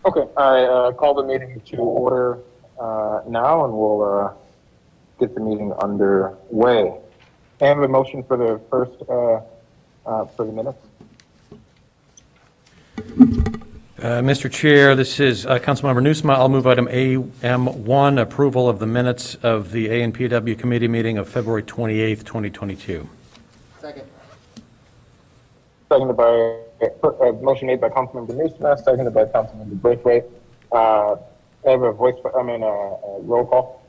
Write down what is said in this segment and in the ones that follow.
Okay, I call the meeting to order now, and we'll get the meeting underway. I have a motion for the first, for the minutes. Mr. Chair, this is Councilmember Newsma. I'll move item AM1, approval of the minutes of the A&PW committee meeting of February 28th, 2022. Second. Seconded by, motion made by Councilmember Newsma, seconded by Councilmember Braithwaite. I have a roll call.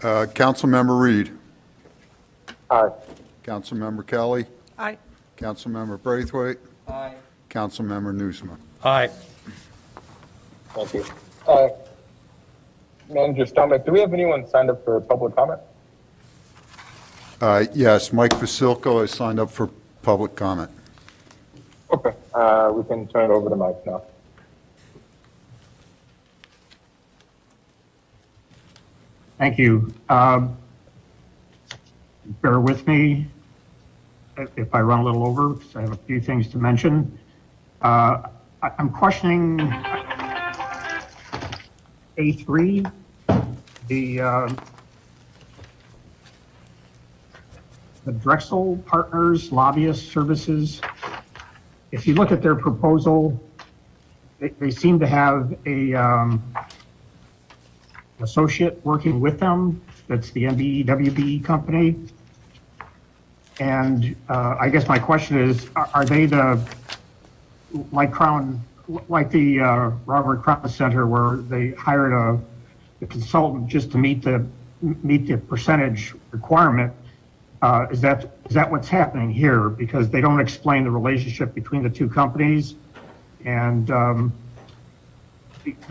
Councilmember Reed. Aye. Councilmember Kelly. Aye. Councilmember Braithwaite. Aye. Councilmember Newsma. Aye. Thank you. Manager Stomach, do we have anyone signed up for public comment? Yes, Mike Vasilko has signed up for public comment. Okay, we can turn it over to Mike now. Thank you. Bear with me if I run a little over, because I have a few things to mention. I'm questioning A3, the Drexel Partners Lobbyist Services. If you look at their proposal, they seem to have a associate working with them. That's the MBWB company. And I guess my question is, are they like the Robert Crown Center, where they hired a consultant just to meet the percentage requirement? Is that what's happening here? Because they don't explain the relationship between the two companies, and the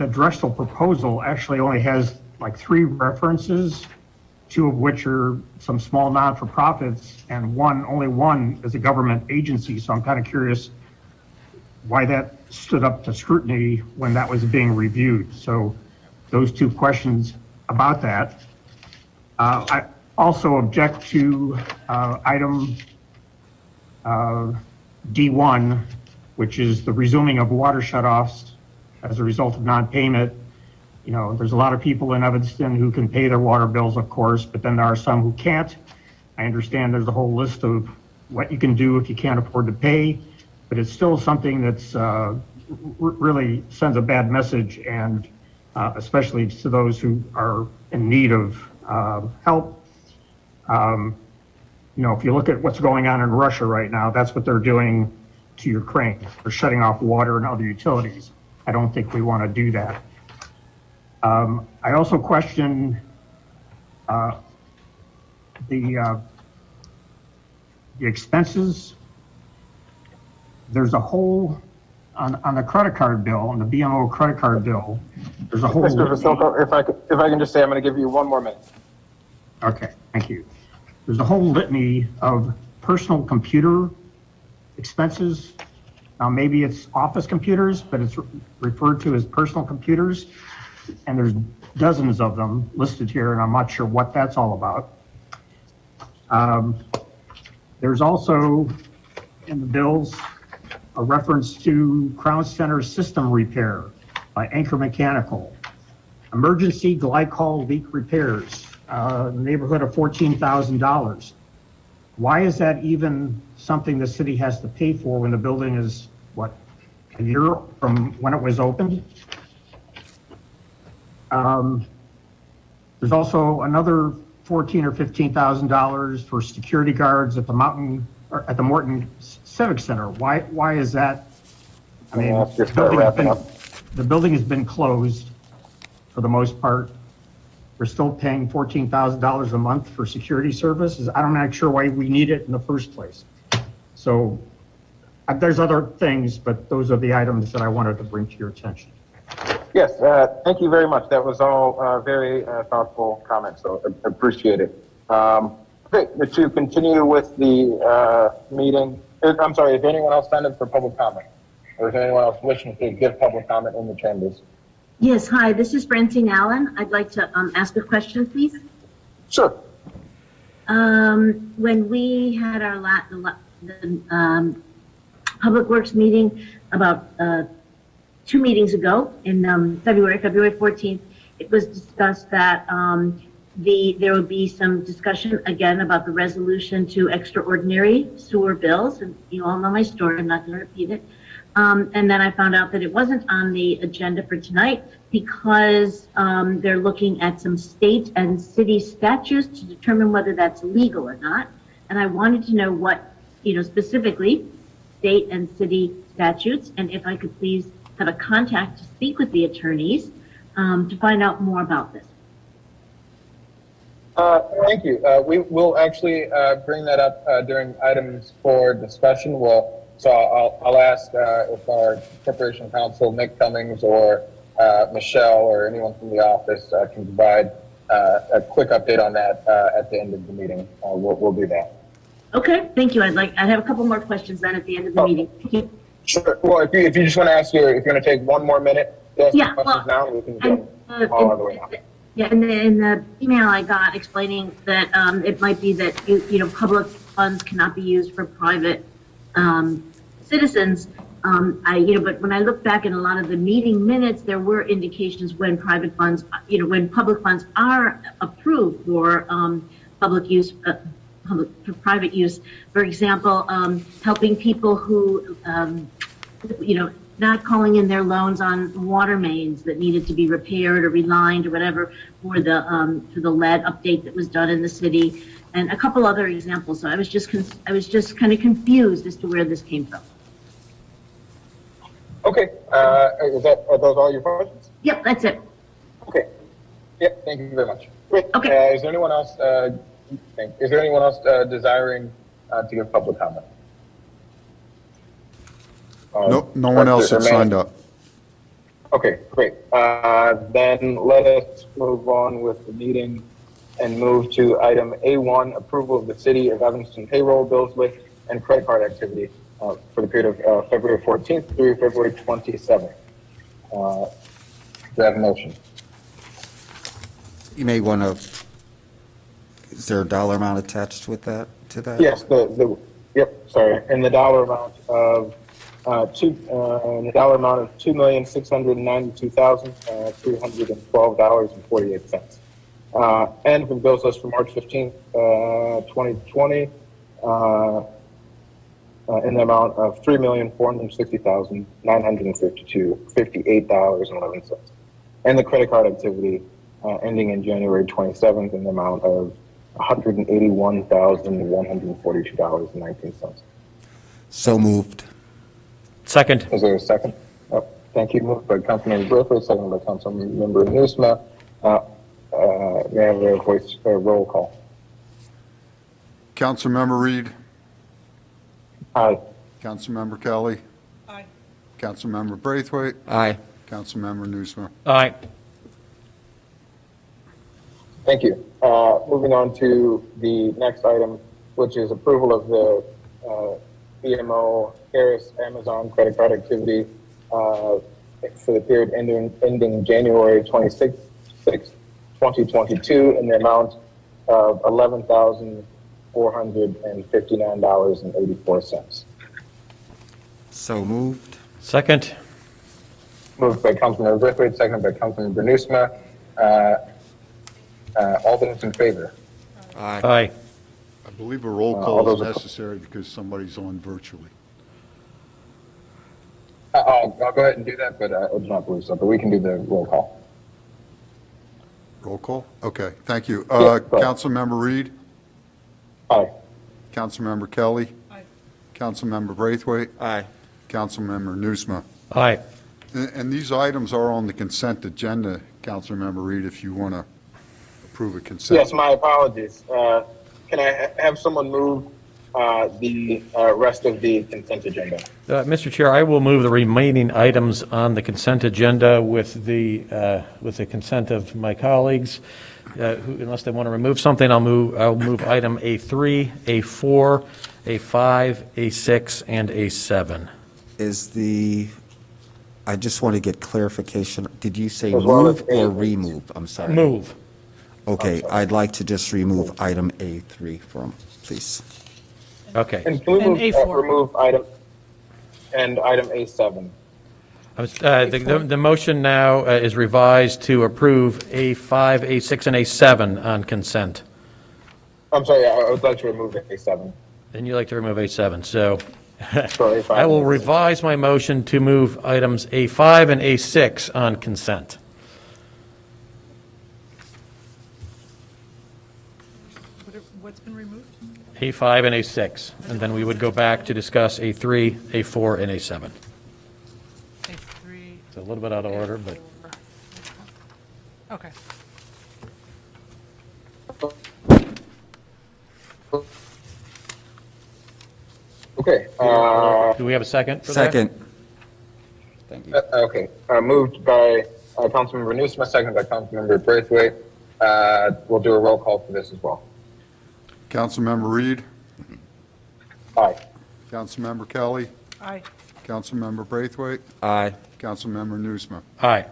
Drexel proposal actually only has like 3 references, 2 of which are some small non-for-profits, and only one is a government agency. So I'm kind of curious why that stood up to scrutiny when that was being reviewed. So those 2 questions about that. I also object to item D1, which is the resuming of water shutoffs as a result of non-payment. You know, there's a lot of people in Evanston who can pay their water bills, of course, but then there are some who can't. I understand there's a whole list of what you can do if you can't afford to pay, but it's still something that's really sends a bad message, and especially to those who are in need of help. You know, if you look at what's going on in Russia right now, that's what they're doing to Ukraine. They're shutting off water and other utilities. I don't think we want to do that. I also question the expenses. There's a whole on the credit card bill, on the BMO credit card bill. There's a whole. Mr. Vasilko, if I can just say, I'm going to give you 1 more minute. Okay, thank you. There's a whole litany of personal computer expenses. Now, maybe it's office computers, but it's referred to as personal computers. And there's dozens of them listed here, and I'm not sure what that's all about. There's also in the bills a reference to Crown Center system repair by Anchor Mechanical. Emergency glycol leak repairs, in the neighborhood of $14,000. Why is that even something the city has to pay for when the building is, what, a year from when it was opened? There's also another $14,000 or $15,000 for security guards at the Morton Civic Center. Why is that? I mean, the building has been closed for the most part. We're still paying $14,000 a month for security services. I'm not sure why we need it in the first place. So there's other things, but those are the items that I wanted to bring to your attention. Yes, thank you very much. That was all very thoughtful comments, so I appreciate it. Okay, to continue with the meeting, I'm sorry, is there anyone else signed up for public comment? Or is there anyone else wishing to give public comment in the chambers? Yes, hi, this is Francine Allen. I'd like to ask a question, please. Sure. When we had our Public Works meeting about 2 meetings ago in February 14th, it was discussed that there would be some discussion again about the resolution to extraordinary sewer bills, and you all know my story, I'm not going to repeat it. And then I found out that it wasn't on the agenda for tonight because they're looking at some state and city statutes to determine whether that's legal or not. And I wanted to know what, specifically state and city statutes, and if I could please have a contact to speak with the attorneys to find out more about this. Thank you. We will actually bring that up during items for discussion. So I'll ask if our corporation counsel, Nick Cummings, or Michelle, or anyone from the office can provide a quick update on that at the end of the meeting. We'll do that. Okay, thank you. I'd have a couple more questions then at the end of the meeting. Thank you. Sure. Well, if you just want to ask if you're going to take one more minute to ask your questions now, we can go all the way now. Yeah, in the email I got explaining that it might be that public funds cannot be used for private citizens. But when I look back in a lot of the meeting minutes, there were indications when private funds, when public funds are approved for public use, for private use. For example, helping people who, not calling in their loans on water mains that needed to be repaired or relined or whatever for the lead update that was done in the city, and a couple other examples. So I was just kind of confused as to where this came from. Okay. Are those all your questions? Yep, that's it. Okay. Yep. Thank you very much. Great. Okay. Is there anyone else? Desiring to give public comment? No one else has signed up. Okay, great. Then let us move on with the meeting and move to item A1, approval of the City of Evanston payroll bills with and credit card activity for the period of February 14th through February 27th. Do I have a motion? You may want to, is there a dollar amount attached with that, to that? Yes, yep, sorry. And the dollar amount of $2,692,312.48. And for the bills list for March 15th, 2020, in the amount of $3,460,958.11. And the credit card activity ending in January 27th in the amount of $181,142.19. So moved. Second. Is there a second? Oh, thank you. Moved by Councilmember Griffith, seconded by Councilmember Nusma. May I have a voice roll call? Councilmember Reed, Aye. Councilmember Kelly, Aye. Councilmember Braithwaite, Aye. Councilmember Nusma. Aye. Thank you. Moving on to the next item, which is approval of the BMO Harris Amazon credit card activity for the period ending January 26, 2022 in the amount of $11,459.84. So moved. Second. Moved by Councilmember Braithwaite, seconded by Councilmember Nusma. All those in favor? Aye. Aye. I believe a roll all call those is opposed. necessary because somebody's on virtually. I'll go ahead and do that, but I do not believe so. But we can do the roll call. Roll call? Okay, thank you. Yeah, go ahead. Councilmember Reed, Aye. Councilmember Kelly, Aye. Councilmember Braithwaite, Aye. Councilmember Nusma. Aye. And these items are on the consent agenda, Councilmember Reed, if you want to approve a consent. Yes, my apologies. Can I have someone move the rest of the consent agenda? Mr. Chair, I will move the remaining items on the consent agenda with the consent of my colleagues. Unless they want to remove something, I'll move item A3, A4, A5, A6, and A7. I just want to get clarification. Did you say As well as move or A8. remove? I'm sorry. Move. Okay, I'd like to just remove item A3 from, please. Okay. And can we And move, A4. remove item A7? The motion now is revised to approve A5, A6, and A7 on consent. I'm sorry, I would like to remove A7. And you'd like to remove A7, so So A5 I will and A6. revise my motion to move items A5 and A6 on consent. What's been removed? A5 and A6, and then we would go back to discuss A3, A4, and A7. A3. It's a little bit out of order, but Okay. Okay. do we have a second for that? Second. Thank you. Okay. Moved by Councilmember Nusma, seconded by Councilmember Braithwaite. We'll do a roll call for this as well. Councilmember Reed, Aye. Councilmember Kelly, Aye. Councilmember Braithwaite, Aye. Councilmember Nusma. Aye.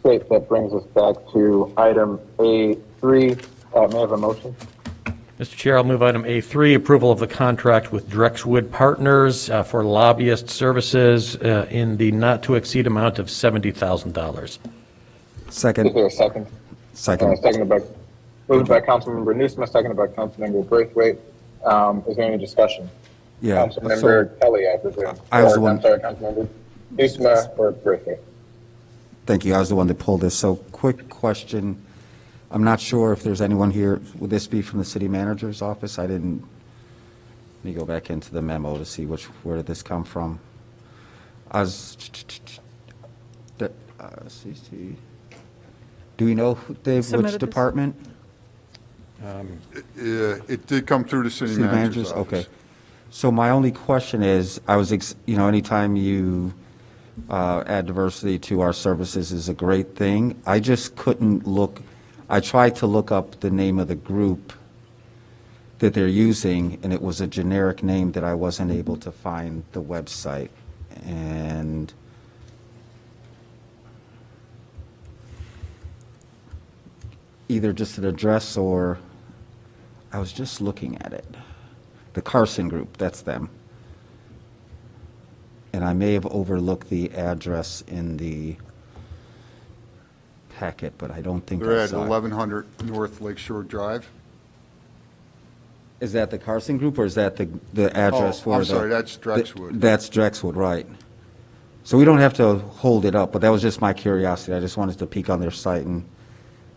Great. That brings us back to item A3. May I have a motion? Mr. Chair, I'll move item A3, approval of the contract with Drexwood Partners for lobbyist services in the not-to-exceed amount of $70,000. Is Second. there a second? Second. Moved by Councilmember Nusma, seconded by Councilmember Braithwaite. Is there any discussion? Yeah. Councilmember Kelly, I presume. I was the Or, one- I'm sorry, Councilmember Nusma or Braithwaite. Thank you. I was the one that pulled this. So quick question. I'm not sure if there's anyone here. Would this be from the city manager's office? I didn't, let me go back into the memo to see where did this come from? CC. Do we know, Dave, which Submitted this? department? It did come through the city manager's office. Okay. So my only question is, anytime you add diversity to our services is a great thing. I just couldn't look, I tried to look up the name of the group that they're using, and it was a generic name that I wasn't able to find the website. And either just an address or, I was just looking at it. The Carson Group, that's them. And I may have overlooked the address in the packet, but I don't think They're I at saw it. 1100 North Lakeshore Drive. Is that the Carson Group, or is that the address Oh, for I'm the? sorry, that's Drexwood. That's Drexwood, right. So we don't have to hold it up, but that was just my curiosity. I just wanted to peek on their site and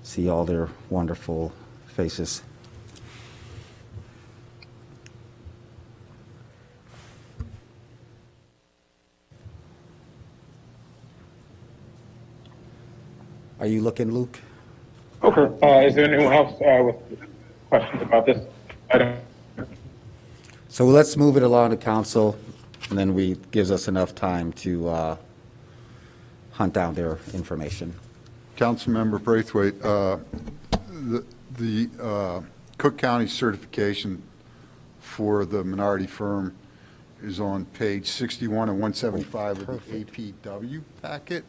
see all their wonderful faces. Are you looking, Luke? Okay. Is there anyone else with questions about this item? So let's move it along to council, and then gives us enough time to hunt down their information. Councilmember Braithwaite, the Cook County certification for the minority firm is on page 61 and 175 of the APW packet,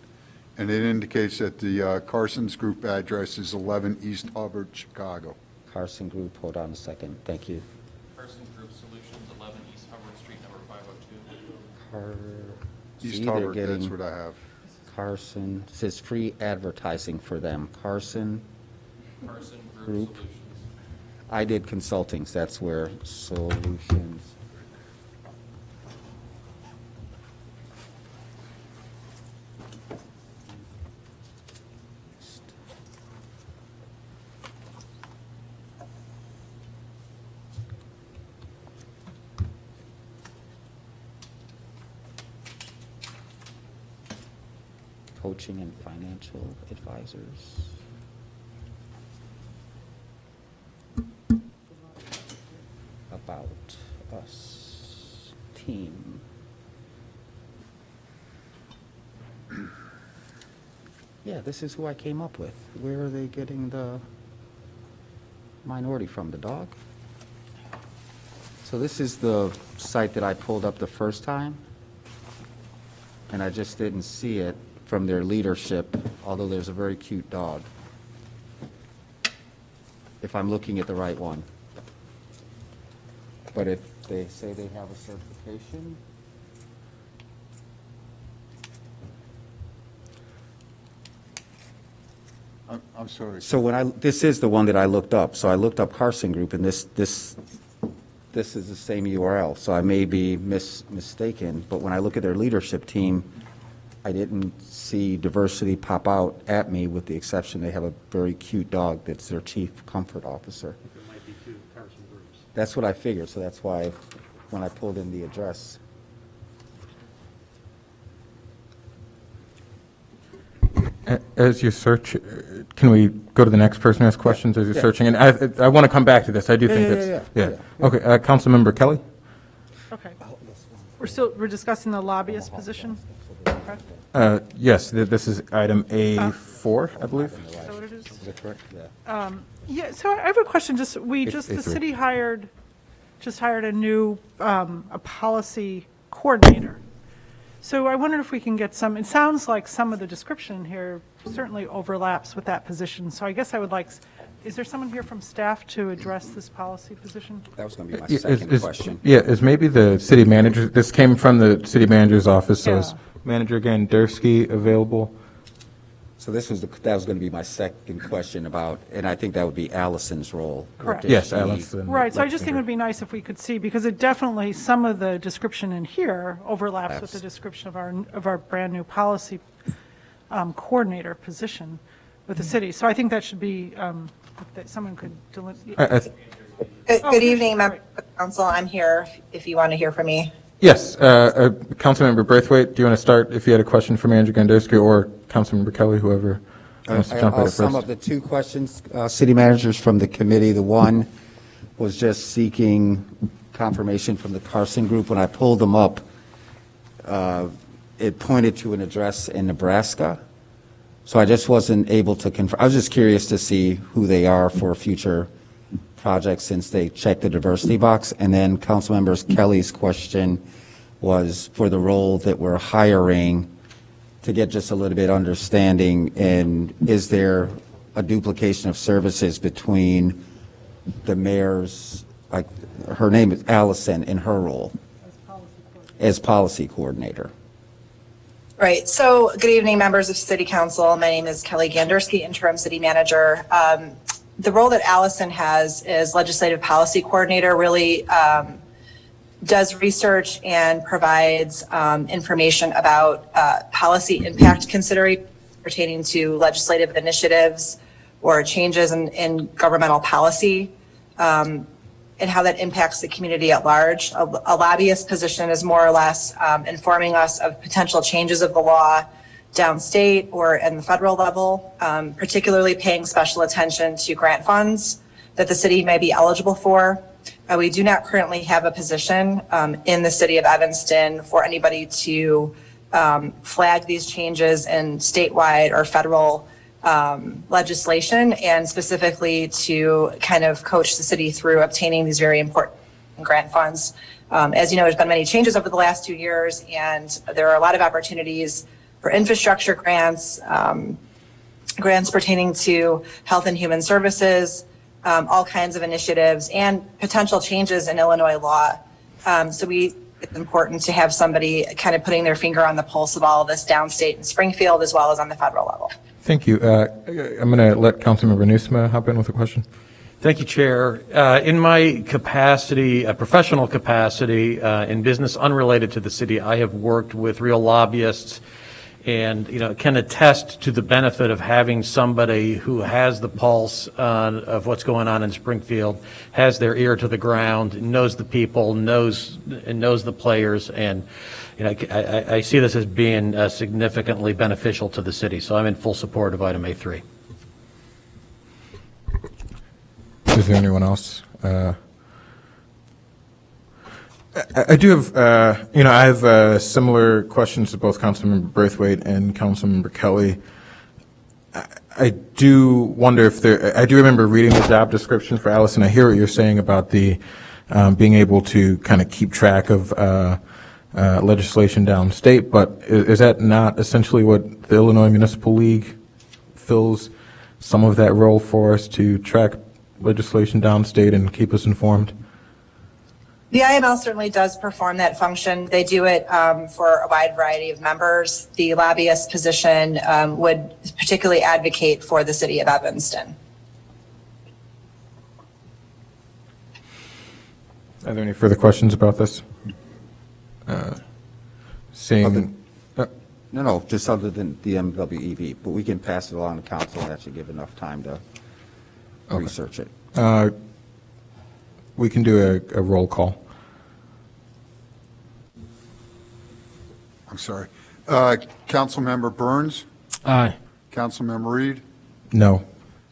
and it indicates that the Carson's Group address is 11 East Hubbard, Chicago. Carson Group, hold on a second, thank you. Person Group Solutions, 11 East Hubbard Street, number 502. East See, they're Hubbard, that's getting what I have. Carson, it says free advertising for them. Carson, Person Group. Solutions. I did consultings, that's where solutions. Coaching and financial advisors. About us, team. Yeah, this is who I came up with. Where are they getting the minority from, the dog? So this is the site that I pulled up the first time, and I just didn't see it from their leadership, although there's a very cute dog. If I'm looking at the right one. But if they say they have a certification, I'm sorry. So this is the one that I looked up. So I looked up Carson Group, and this is the same URL. So I may be mistaken, but when I look at their leadership team, I didn't see diversity pop out at me, with the exception they have a very cute dog that's their chief comfort officer. There might be two Carson groups. That's what I figured, so that's why when I pulled in the address. As you search, can we go to the next person who has questions as you're searching? And I want to come back to this. I do think that's, yeah. Okay, Councilmember Kelly? Okay. We're discussing the lobbyist position, correct? Yes, this is item A4, I believe. Is that what it is? Is that correct? Yeah. Yeah, so I have a question, the city just hired a new, a policy coordinator. So I wondered if we can get it sounds like some of the description here certainly overlaps with that position. So I guess I would like, is there someone here from staff to address this policy position? That was going to be my second question. Yeah, is maybe the city manager, this came from the city manager's office, so is Yeah. Manager Ganderski available? So that was going to be my second question about, and I think that would be Allison's role. What Correct. does Yes, she- Allison. Right, so I just think it would be nice if we could see, because it definitely, some of the description in here overlaps with the description of our brand-new policy coordinator position with the city. So I think that should be, that someone could delineate. Good evening, great. members of the council. I'm here if you want to hear from me. Yes, Councilmember Braithwaite, do you want to start if you had a question for Manager Ganderski, or Councilmember Kelly, whoever wants to jump at I'll it sum first? up the two questions, city managers from the committee. The one was just seeking confirmation from the Carson Group. When I pulled them up, it pointed to an address in Nebraska. So I just wasn't able to confirm. I was just curious to see who they are for future projects, since they checked the diversity box. And then Councilmember Kelly's question was for the role that we're hiring, to get just a little bit understanding, and is there a duplication of services between the mayor's, like, her name is Allison, in her role as policy coordinator? Right. So good evening, members of city council. My name is Kelly Ganderski, interim city manager. The role that Allison has is legislative policy coordinator, really does research and provides information about policy impact considerations pertaining to legislative initiatives or changes in governmental policy, and how that impacts the community at large. A lobbyist position is more or less informing us of potential changes of the law downstate or in the federal level, particularly paying special attention to grant funds that the city may be eligible for. We do not currently have a position in the city of Evanston for anybody to flag these changes in statewide or federal legislation, and specifically to kind of coach the city through obtaining these very important grant funds. As you know, there's been many changes over the last 2 years, and there are a lot of opportunities for infrastructure grants, grants pertaining to health and human services, all kinds of initiatives, and potential changes in Illinois law. So it's important to have somebody kind of putting their finger on the pulse of all of this downstate in Springfield, as well as on the federal level. Thank you. I'm going to let Councilmember Nusma hop in with a question. Thank you, Chair. In my capacity, a professional capacity, in business unrelated to the city, I have worked with real lobbyists and, can attest to the benefit of having somebody who has the pulse of what's going on in Springfield, has their ear to the ground, knows the people, knows the players, and I see this as being significantly beneficial to the city. So I'm in full support of item A3. Is there anyone else? I do have, I have similar questions to both Councilmember Braithwaite and Councilmember Kelly. I do wonder if I do remember reading the job description for Allison. I hear what you're saying about the being able to kind of keep track of legislation downstate, but is that not essentially what the Illinois Municipal League fills some of that role for us, to track legislation downstate and keep us informed? The IML certainly does perform that function. They do it for a wide variety of members. The lobbyist position would particularly advocate for the city of Evanston. Are there any further questions about this? Seeing, No, just other than the MWEV, but we can pass it along to council, and that should give enough time to research it. we can do a roll call. I'm sorry. Councilmember Burns? Aye. Councilmember Reed? No.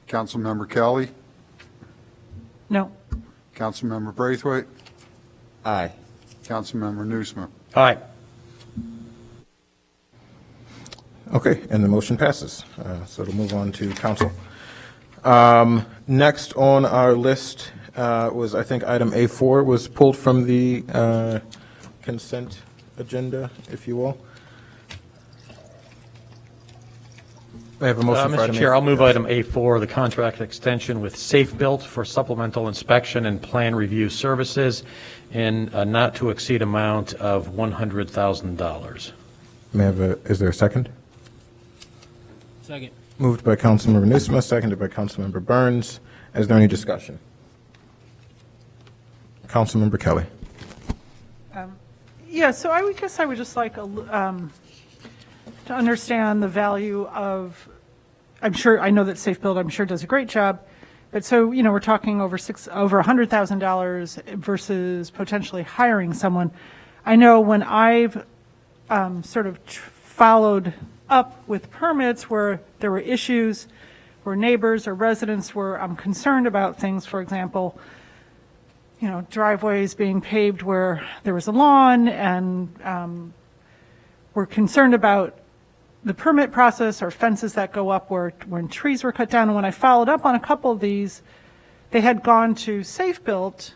Councilmember Kelly? No. Councilmember Braithwaite? Aye. Councilmember Nusma? Aye. Okay, and the motion passes. So it'll move on to council. Next on our list was, I think, item A4 was pulled from the consent agenda, if you will. I have a motion for item Mr. Chair, I'll A4. move item A4, the contract extension with Safe Built for supplemental inspection and plan review services in a not-to-exceed amount of $100,000. May I have is there a second? Second. Moved by Councilmember Nusma, seconded by Councilmember Burns. Is there any discussion? Councilmember Kelly. Yeah, so I would guess I would just like to understand the value of, I know that Safe Build, I'm sure, does a great job, but so, we're talking over $100,000 versus potentially hiring someone. I know when I've sort of followed up with permits where there were issues, where neighbors or residents were concerned about things, for example, driveways being paved where there was a lawn, and were concerned about the permit process or fences that go up when trees were cut down. And when I followed up on a couple of these, they had gone to Safe Built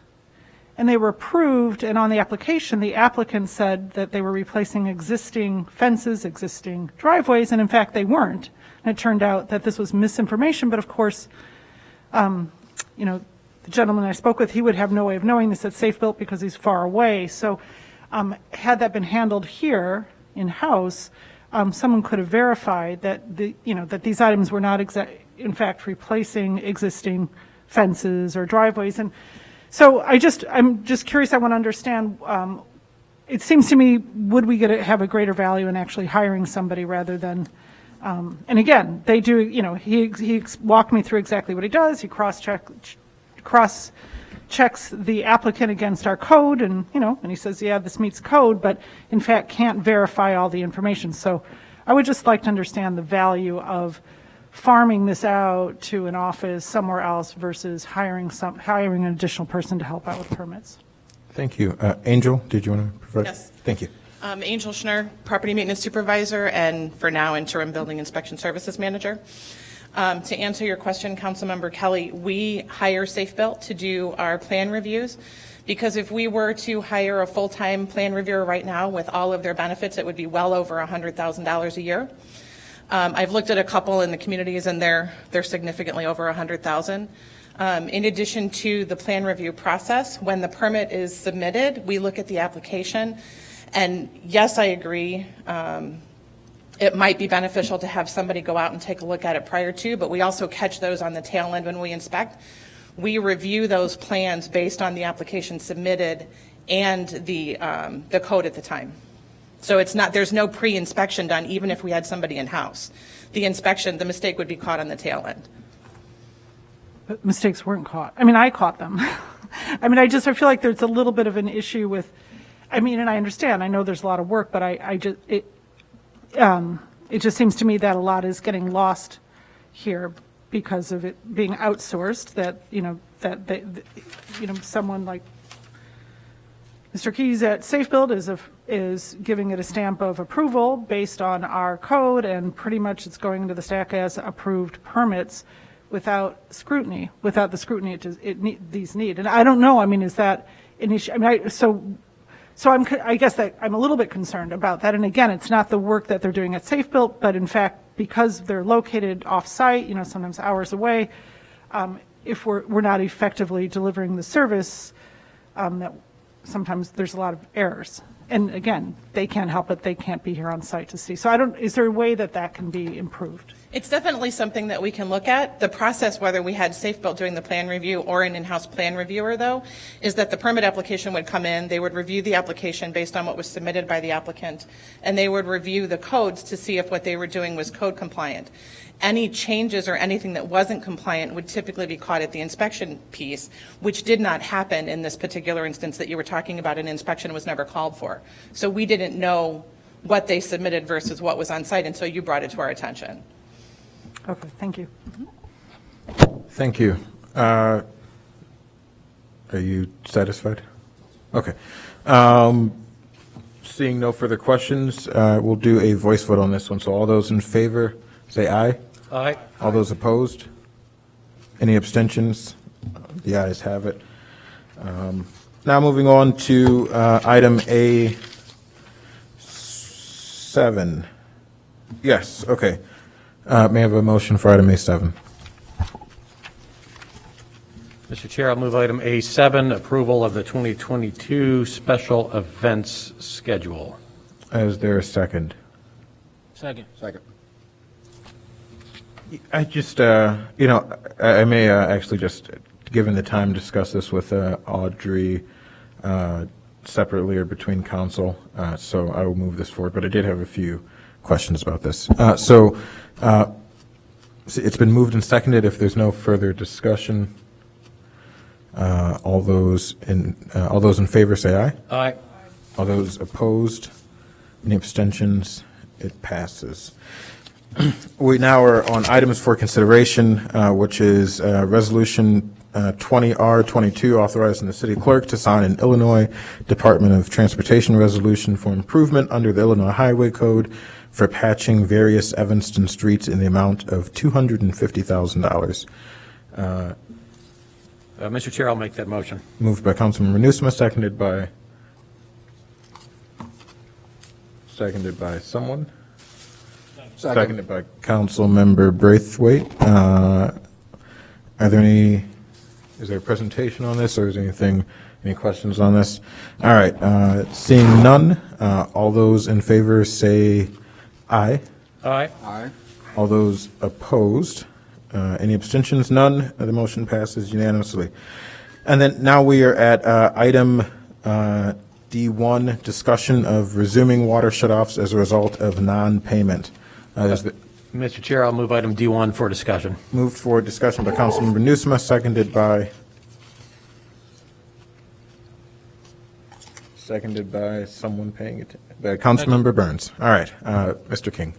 and they were approved, and on the application, the applicant said that they were replacing existing fences, existing driveways, and in fact, they weren't. And it turned out that this was misinformation, but of course, the gentleman I spoke with, he would have no way of knowing this at Safe Built because he's far away. So had that been handled here in-house, someone could have verified that that these items were not in fact replacing existing fences or driveways. And so I'm just curious, I want to understand, it seems to me, would we have a greater value in actually hiring somebody rather than, and again, they do, he walked me through exactly what he does. He cross-checks the applicant against our code, and and he says, yeah, this meets code, but in fact can't verify all the information. So I would just like to understand the value of farming this out to an office somewhere else versus hiring an additional person to help out with permits. Thank you. Angel, did you want to provide? Yes. Thank you. Angel Schnur, Property Maintenance Supervisor, and for now, Interim Building Inspection Services Manager. To answer your question, Councilmember Kelly, we hire Safe Built to do our plan reviews, because if we were to hire a full-time plan reviewer right now with all of their benefits, it would be well over $100,000 a year. I've looked at a couple in the communities, and they're significantly over $100,000. In addition to the plan review process, when the permit is submitted, we look at the application, and yes, I agree. It might be beneficial to have somebody go out and take a look at it prior to, but we also catch those on the tail end when we inspect. We review those plans based on the application submitted and the code at the time. So there's no pre-inspection done, even if we had somebody in-house. The mistake would be caught on the tail end. But mistakes weren't caught. I caught them. I feel like there's a little bit of an issue with, and I understand, I know there's a lot of work, but it just seems to me that a lot is getting lost here because of it being outsourced, that someone like Mr. Keys at Safe Build is giving it a stamp of approval based on our code, and pretty much it's going into the stack as approved permits without the scrutiny these need. And I don't know, is that an issue? I guess that I'm a little bit concerned about that. And again, it's not the work that they're doing at Safe Built, but in fact, because they're located off-site, sometimes hours away, if we're not effectively delivering the service that sometimes there's a lot of errors. And again, they can't help it, they can't be here on site to see. So is there a way that that can be improved? It's definitely something that we can look at. The process, whether we had Safe Built doing the plan review or an in-house plan reviewer, though, is that the permit application would come in, they would review the application based on what was submitted by the applicant, and they would review the codes to see if what they were doing was code compliant. Any changes or anything that wasn't compliant would typically be caught at the inspection piece, which did not happen in this particular instance that you were talking about. An inspection was never called for. So we didn't know what they submitted versus what was on site until you brought it to our attention. Okay, thank you. Thank you. Are you satisfied? Okay. Seeing no further questions, we'll do a voice vote on this one. So all those in favor, say aye. Aye. All those opposed? Any abstentions? The ayes have it. Now moving on to item A7. Yes, okay. May I have a motion for item A7? Mr. Chair, I'll move item A7, approval of the 2022 special events schedule. Is there a second? Second. I just, I may actually just, given the time, discuss this with Audrey separately or between council, so I will move this forward, but I did have a few questions about this. So it's been moved and seconded. If there's no further discussion, all those in favor say aye. Aye. All those opposed? Any abstentions? It passes. We now are on items for consideration, which is Resolution 20R22, authorizing the city clerk to sign an Illinois Department of Transportation resolution for improvement under the Illinois Highway Code for patching various Evanston streets in the amount of $250,000. Mr. Chair, I'll make that motion. Moved by Councilmember Nusma, seconded by someone? Seconded by Councilmember Braithwaite. Is there a presentation on this, or is there any questions on this? All right, seeing none, all those in favor say aye. Aye. All those opposed? Any abstentions? None. The motion passes unanimously. And then now we are at item D1, discussion of resuming water shutoffs as a result of non-payment. Mr. Chair, I'll move item D1 for discussion. Moved for discussion by Councilmember Nusma, seconded by someone paying it, by Councilmember Burns. All right, Mr. King.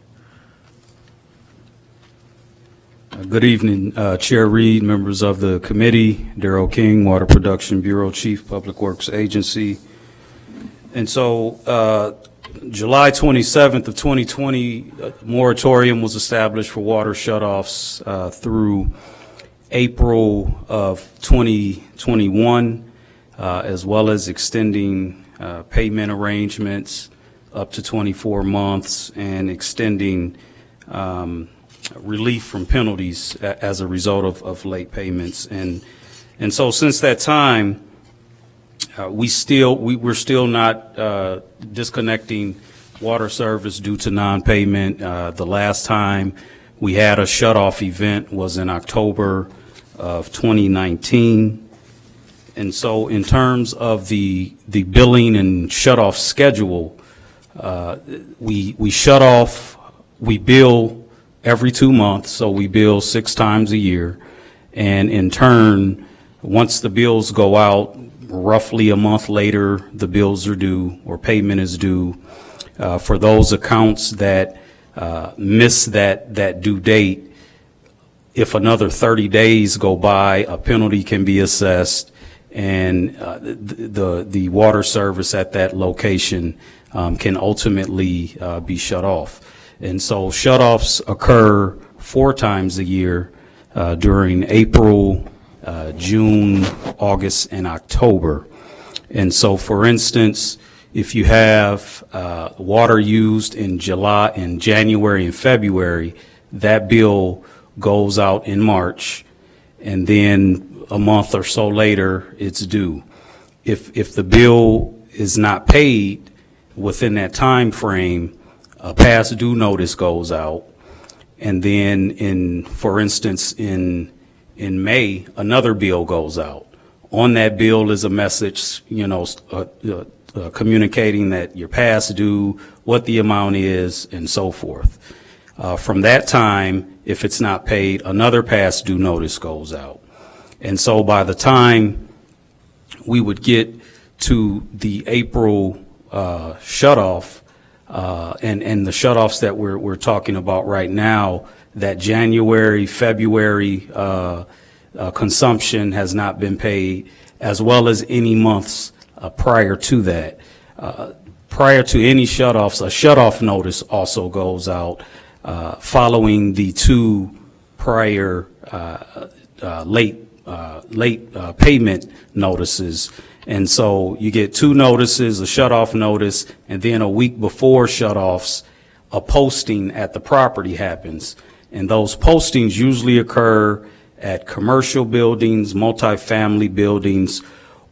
Good evening, Chair Reed, members of the committee, Darrell King, Water Production Bureau Chief, Public Works Agency. And so July 27th of 2020, a moratorium was established for water shutoffs through April of 2021, as well as extending payment arrangements up to 24 months and extending relief from penalties as a result of late payments. And so since that time, we're still not disconnecting water service due to non-payment. The last time we had a shutoff event was in October of 2019. And so in terms of the billing and shutoff schedule, we shut off, we bill every 2 months, so we bill 6 times a year. And in turn, once the bills go out, roughly a month later, the bills are due or payment is due. For those accounts that miss that due date, if another 30 days go by, a penalty can be assessed, and the water service at that location can ultimately be shut off. And so shutoffs occur 4 times a year during April, June, August, and October. And so, for instance, if you have water used in January and February, that bill goes out in March, and then a month or so later, it's due. if the bill is not paid within that time frame, a past due notice goes out. And then for instance, in May, another bill goes out. On that bill is a message, communicating that you're past due, what the amount is, and so forth. From that time, if it's not paid, another past due notice goes out. And so by the time we would get to the April shutoff, and the shutoffs that we're talking about right now, that January, February consumption has not been paid, as well as any months prior to that. Prior to any shutoffs, a shutoff notice also goes out following the two prior late payment notices. And so you get two notices, a shutoff notice, and then a week before shutoffs, a posting at the property happens. And those postings usually occur at commercial buildings, multifamily buildings,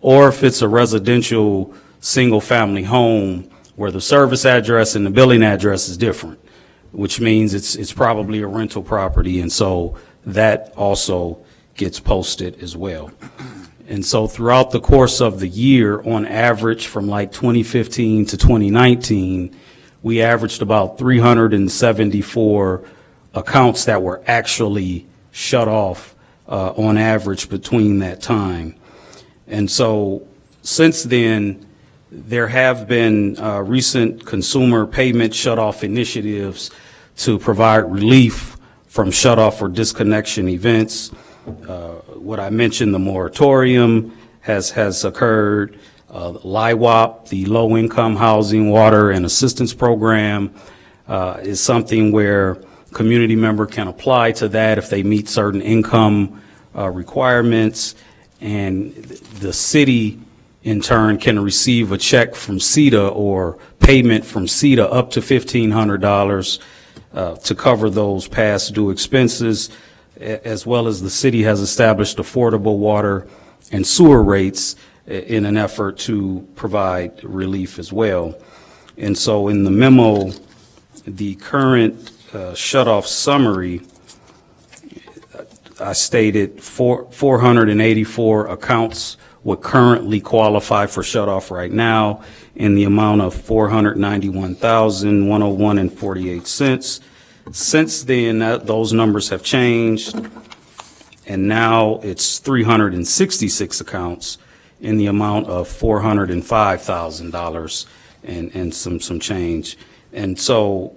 or if it's a residential single-family home where the service address and the billing address is different, which means it's probably a rental property, and so that also gets posted as well. And so throughout the course of the year, on average, from like 2015 to 2019, we averaged about 374 accounts that were actually shut off on average between that time. And so since then, there have been recent consumer payment shutoff initiatives to provide relief from shutoff or disconnection events. What I mentioned, the moratorium has occurred. LIWAP, the Low Income Housing, Water, and Assistance Program, is something where community member can apply to that if they meet certain income requirements, and the city in turn can receive a check from CETA or payment from CETA up to $1,500 to cover those past due expenses, as well as the city has established affordable water and sewer rates in an effort to provide relief as well. And so in the memo, the current shutoff summary, I stated 484 accounts would currently qualify for shutoff right now in the amount of $491,101.48. Since then, those numbers have changed, and now it's 366 accounts in the amount of $405,000 and some change. And so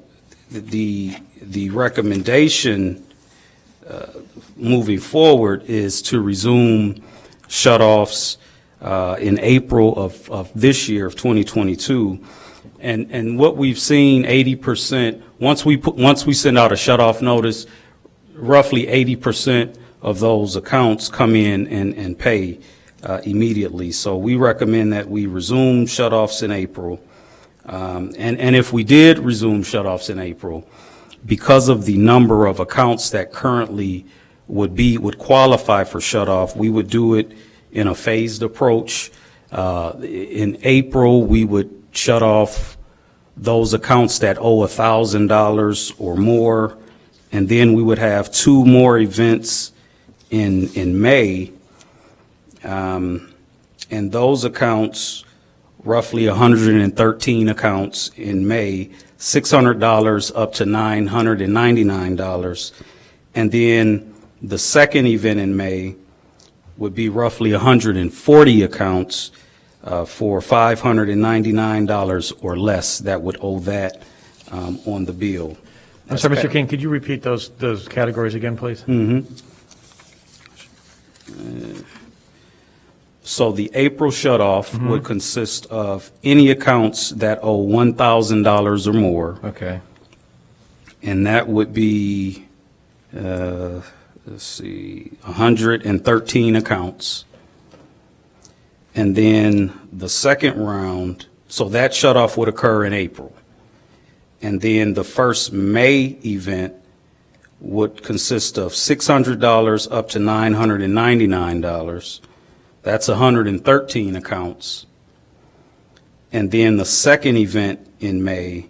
the recommendation moving forward is to resume shutoffs in April of this year, of 2022. And what we've seen, 80%, once we send out a shutoff notice, roughly 80% of those accounts come in and pay immediately. So we recommend that we resume shutoffs in April. And if we did resume shutoffs in April, because of the number of accounts that currently would qualify for shutoff, we would do it in a phased approach. In April, we would shut off those accounts that owe $1,000 or more, and then we would have two more events in May, and those accounts, roughly 113 accounts in May, $600 up to $999, and then the second event in May would be roughly 140 accounts for $599 or less that would owe that on the bill. I'm sorry, Mr. King, could you repeat those categories again, please? So the April shutoff would consist of any accounts that owe $1,000 or more. Okay. And that would be, let's see, 113 accounts. And then the second round, so that shutoff would occur in April. And then the first May event would consist of $600 up to $999. That's 113 accounts. And then the second event in May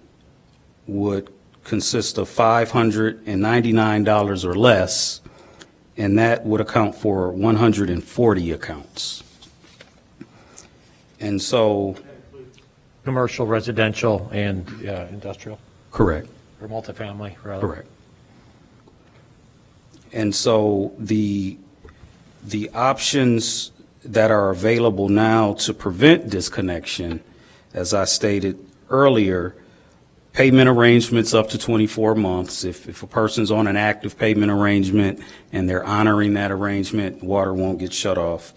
would consist of $599 or less, and that would account for 140 accounts. And so, Commercial, residential, and industrial, correct. or multifamily, rather. Correct. And so the options that are available now to prevent disconnection, as I stated earlier, payment arrangements up to 24 months. If a person's on an active payment arrangement and they're honoring that arrangement, water won't get shut off.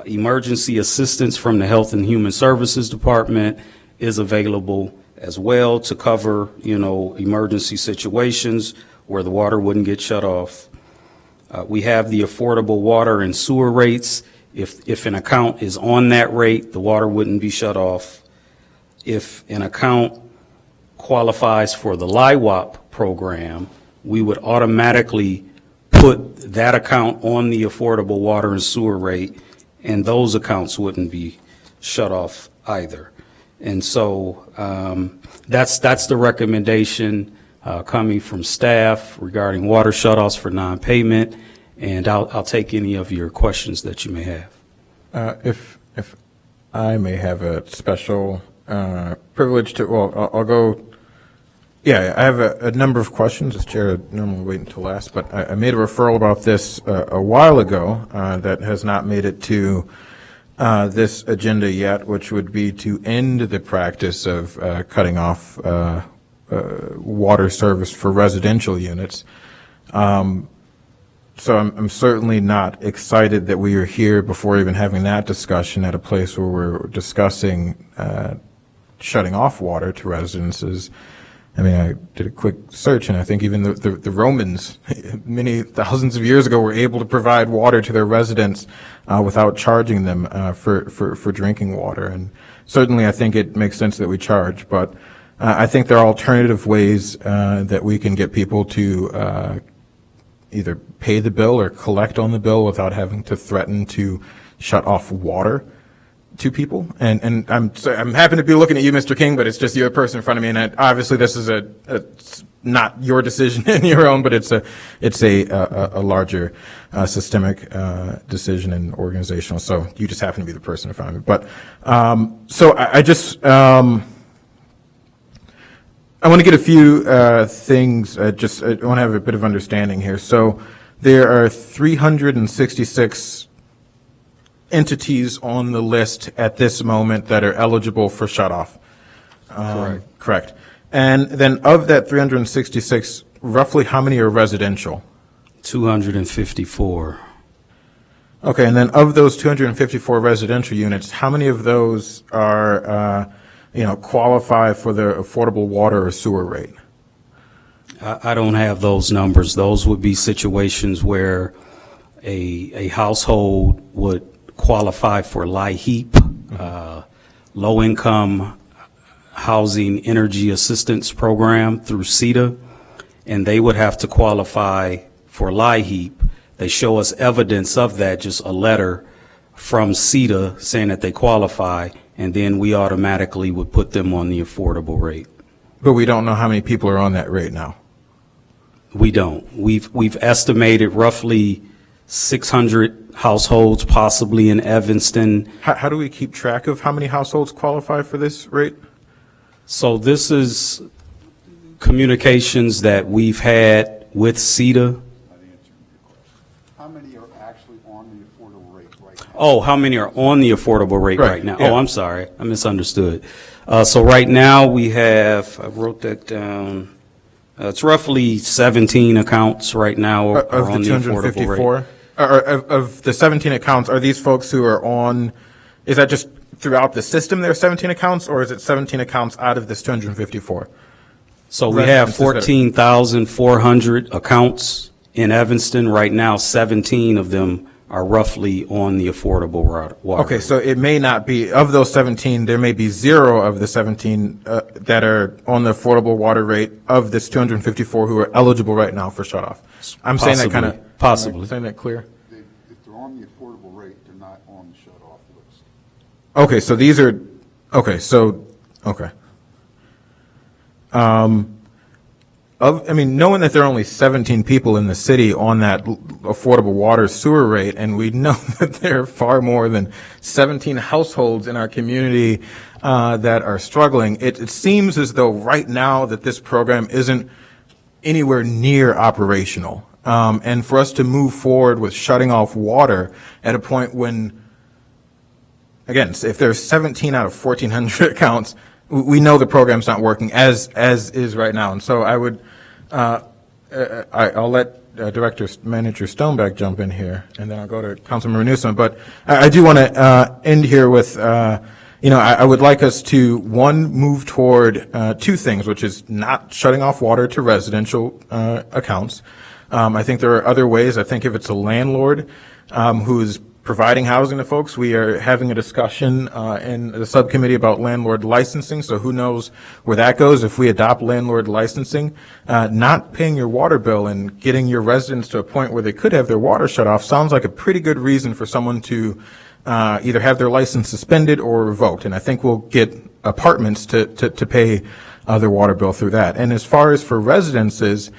Emergency assistance from the Health and Human Services Department is available as well to cover, emergency situations where the water wouldn't get shut off. We have the affordable water and sewer rates. If an account is on that rate, the water wouldn't be shut off. If an account qualifies for the LIWAP program, we would automatically put that account on the affordable water and sewer rate, and those accounts wouldn't be shut off either. And so that's the recommendation coming from staff regarding water shutoffs for non-payment, and I'll take any of your questions that you may have. If I may have a special privilege to, well, I'll go. Yeah, I have a number of questions. As chair, I normally wait until last, but I made a referral about this a while ago that has not made it to this agenda yet, which would be to end the practice of cutting off water service for residential units. So I'm certainly not excited that we are here before even having that discussion at a place where we're discussing shutting off water to residences. I mean, I did a quick search, and I think even the Romans, many thousands of years ago, were able to provide water to their residents without charging them for drinking water. And certainly, I think it makes sense that we charge, but I think there are alternative ways that we can get people to either pay the bill or collect on the bill without having to threaten to shut off water to people. And I'm happy to be looking at you, Mr. King, but it's just you're a person in front of me, and obviously this is it's not your decision and your own, but it's a larger systemic decision and organizational. So you just happen to be the person in front of me. But so I just I want to get a few things. I want to have a bit of understanding here. So there are 366 entities on the list at this moment that are eligible for shutoff. Correct. And then of that 366, roughly how many are residential? 254. Okay, and then of those 254 residential units, how many of those are, qualify for the affordable water or sewer rate? I don't have those numbers. Those would be situations where a household would qualify for LIHEAP, low-income housing energy assistance program through CETA, and they would have to qualify for LIHEAP. They show us evidence of that, just a letter from CETA saying that they qualify, and then we automatically would put them on the affordable rate. But we don't know how many people are on that rate now. We don't. We've estimated roughly 600 households, possibly in Evanston. How do we keep track of how many households qualify for this rate? So this is communications that we've had with CETA. How many are actually on the affordable rate right now? Oh, how many are on the affordable rate right now? Yeah. Oh, I'm sorry. I misunderstood. So right now we have, I wrote that down, it's roughly 17 accounts right now are on the affordable rate. Of the 17 accounts, are these folks who are on, is that just throughout the system there are 17 accounts, or is it 17 accounts out of this 254? So we have 14,400 accounts in Evanston. Right now, 17 of them are roughly on the affordable water. Okay, so it may not be, of those 17, there may be 0 of the 17 that are on the affordable water rate of this 254 who are eligible right now for shutoff. I'm saying that kind of. Possibly. Saying that clear? If they're on the affordable rate, they're not on the shut-off list. Okay, so these are, okay, so, okay. Knowing that there are only 17 people in the city on that affordable water sewer rate, and we know that there are far more than 17 households in our community that are struggling, it seems as though right now that this program isn't anywhere near operational. And for us to move forward with shutting off water at a point when, again, if there's 17 out of 1,400 accounts, we know the program's not working as is right now. And so I would, I'll let Director Manager Stoneback jump in here, and then I'll go to Councilmember Newsom. But I do want to end here with, I would like us to, one, move toward two things, which is not shutting off water to residential accounts. I think there are other ways. I think if it's a landlord who is providing housing to folks, we are having a discussion in the subcommittee about landlord licensing, so who knows where that goes if we adopt landlord licensing. Not paying your water bill and getting your residents to a point where they could have their water shut off sounds like a pretty good reason for someone to either have their license suspended or revoked, and I think we'll get apartments to pay their water bill through that. And as far as for residences,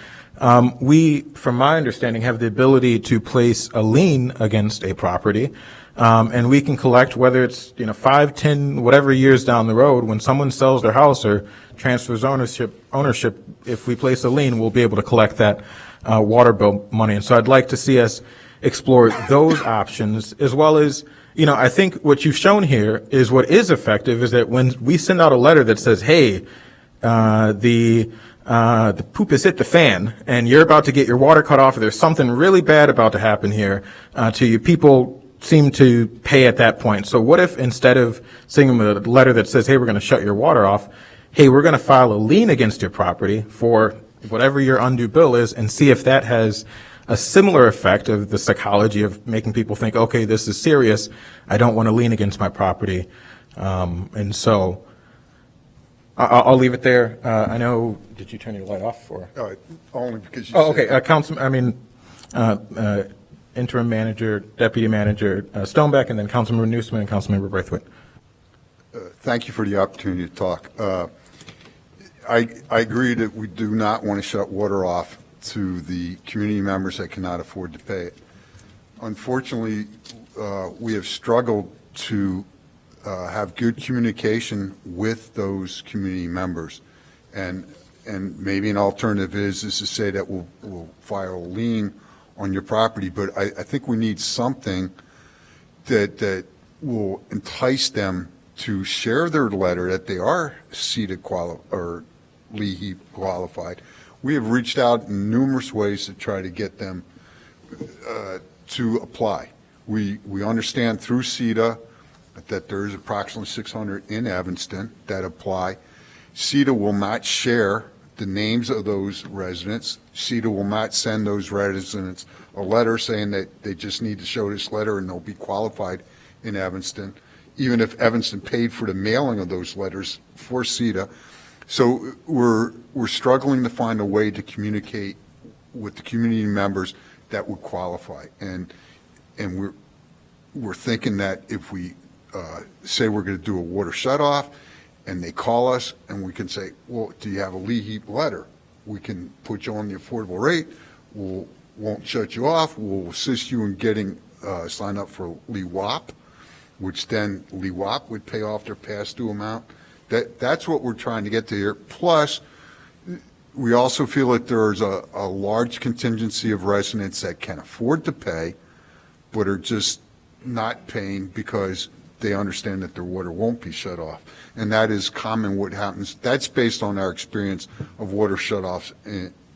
we, from my understanding, have the ability to place a lien against a property, and we can collect, whether it's 5, 10, whatever years down the road, when someone sells their house or transfers ownership, if we place a lien, we'll be able to collect that water bill money. And so I'd like to see us explore those options, as well as, I think what you've shown here is what is effective is that when we send out a letter that says, hey, the poop has hit the fan and you're about to get your water cut off, or there's something really bad about to happen here to you, people seem to pay at that point. So what if instead of sending them a letter that says, hey, we're going to shut your water off, hey, we're going to file a lien against your property for whatever your undue bill is, and see if that has a similar effect of the psychology of making people think, okay, this is serious, I don't want to lien against my property. And so I'll leave it there. I know, did you turn your light off for? Only because you said. Okay. Interim Manager, Deputy Manager Stoneback, and then Councilmember Newsom and Councilmember Braithwaite. Thank you for the opportunity to talk. I agree that we do not want to shut water off to the community members that cannot afford to pay it. Unfortunately, we have struggled to have good communication with those community members, and maybe an alternative is to say that we'll file a lien on your property, but I think we need something that will entice them to share their letter that they are CETA or LEHEAP qualified. We have reached out in numerous ways to try to get them to apply. We understand through CETA that there is approximately 600 in Evanston that apply. CETA will not share the names of those residents. CETA will not send those residents a letter saying that they just need to show this letter and they'll be qualified in Evanston, even if Evanston paid for the mailing of those letters for CETA. So we're struggling to find a way to communicate with the community members that would qualify, and we're thinking that if we say we're going to do a water shutoff, and they call us, and we can say, well, do you have a LEHEAP letter? We can put you on the affordable rate. Won't shut you off. We'll assist you in getting signed up for LEWAP, which then LEWAP would pay off their past due amount. That's what we're trying to get to here. Plus, we also feel that there's a large contingency of residents that can afford to pay, but are just not paying because they understand that their water won't be shut off. And that is common what happens. That's based on our experience of water shutoffs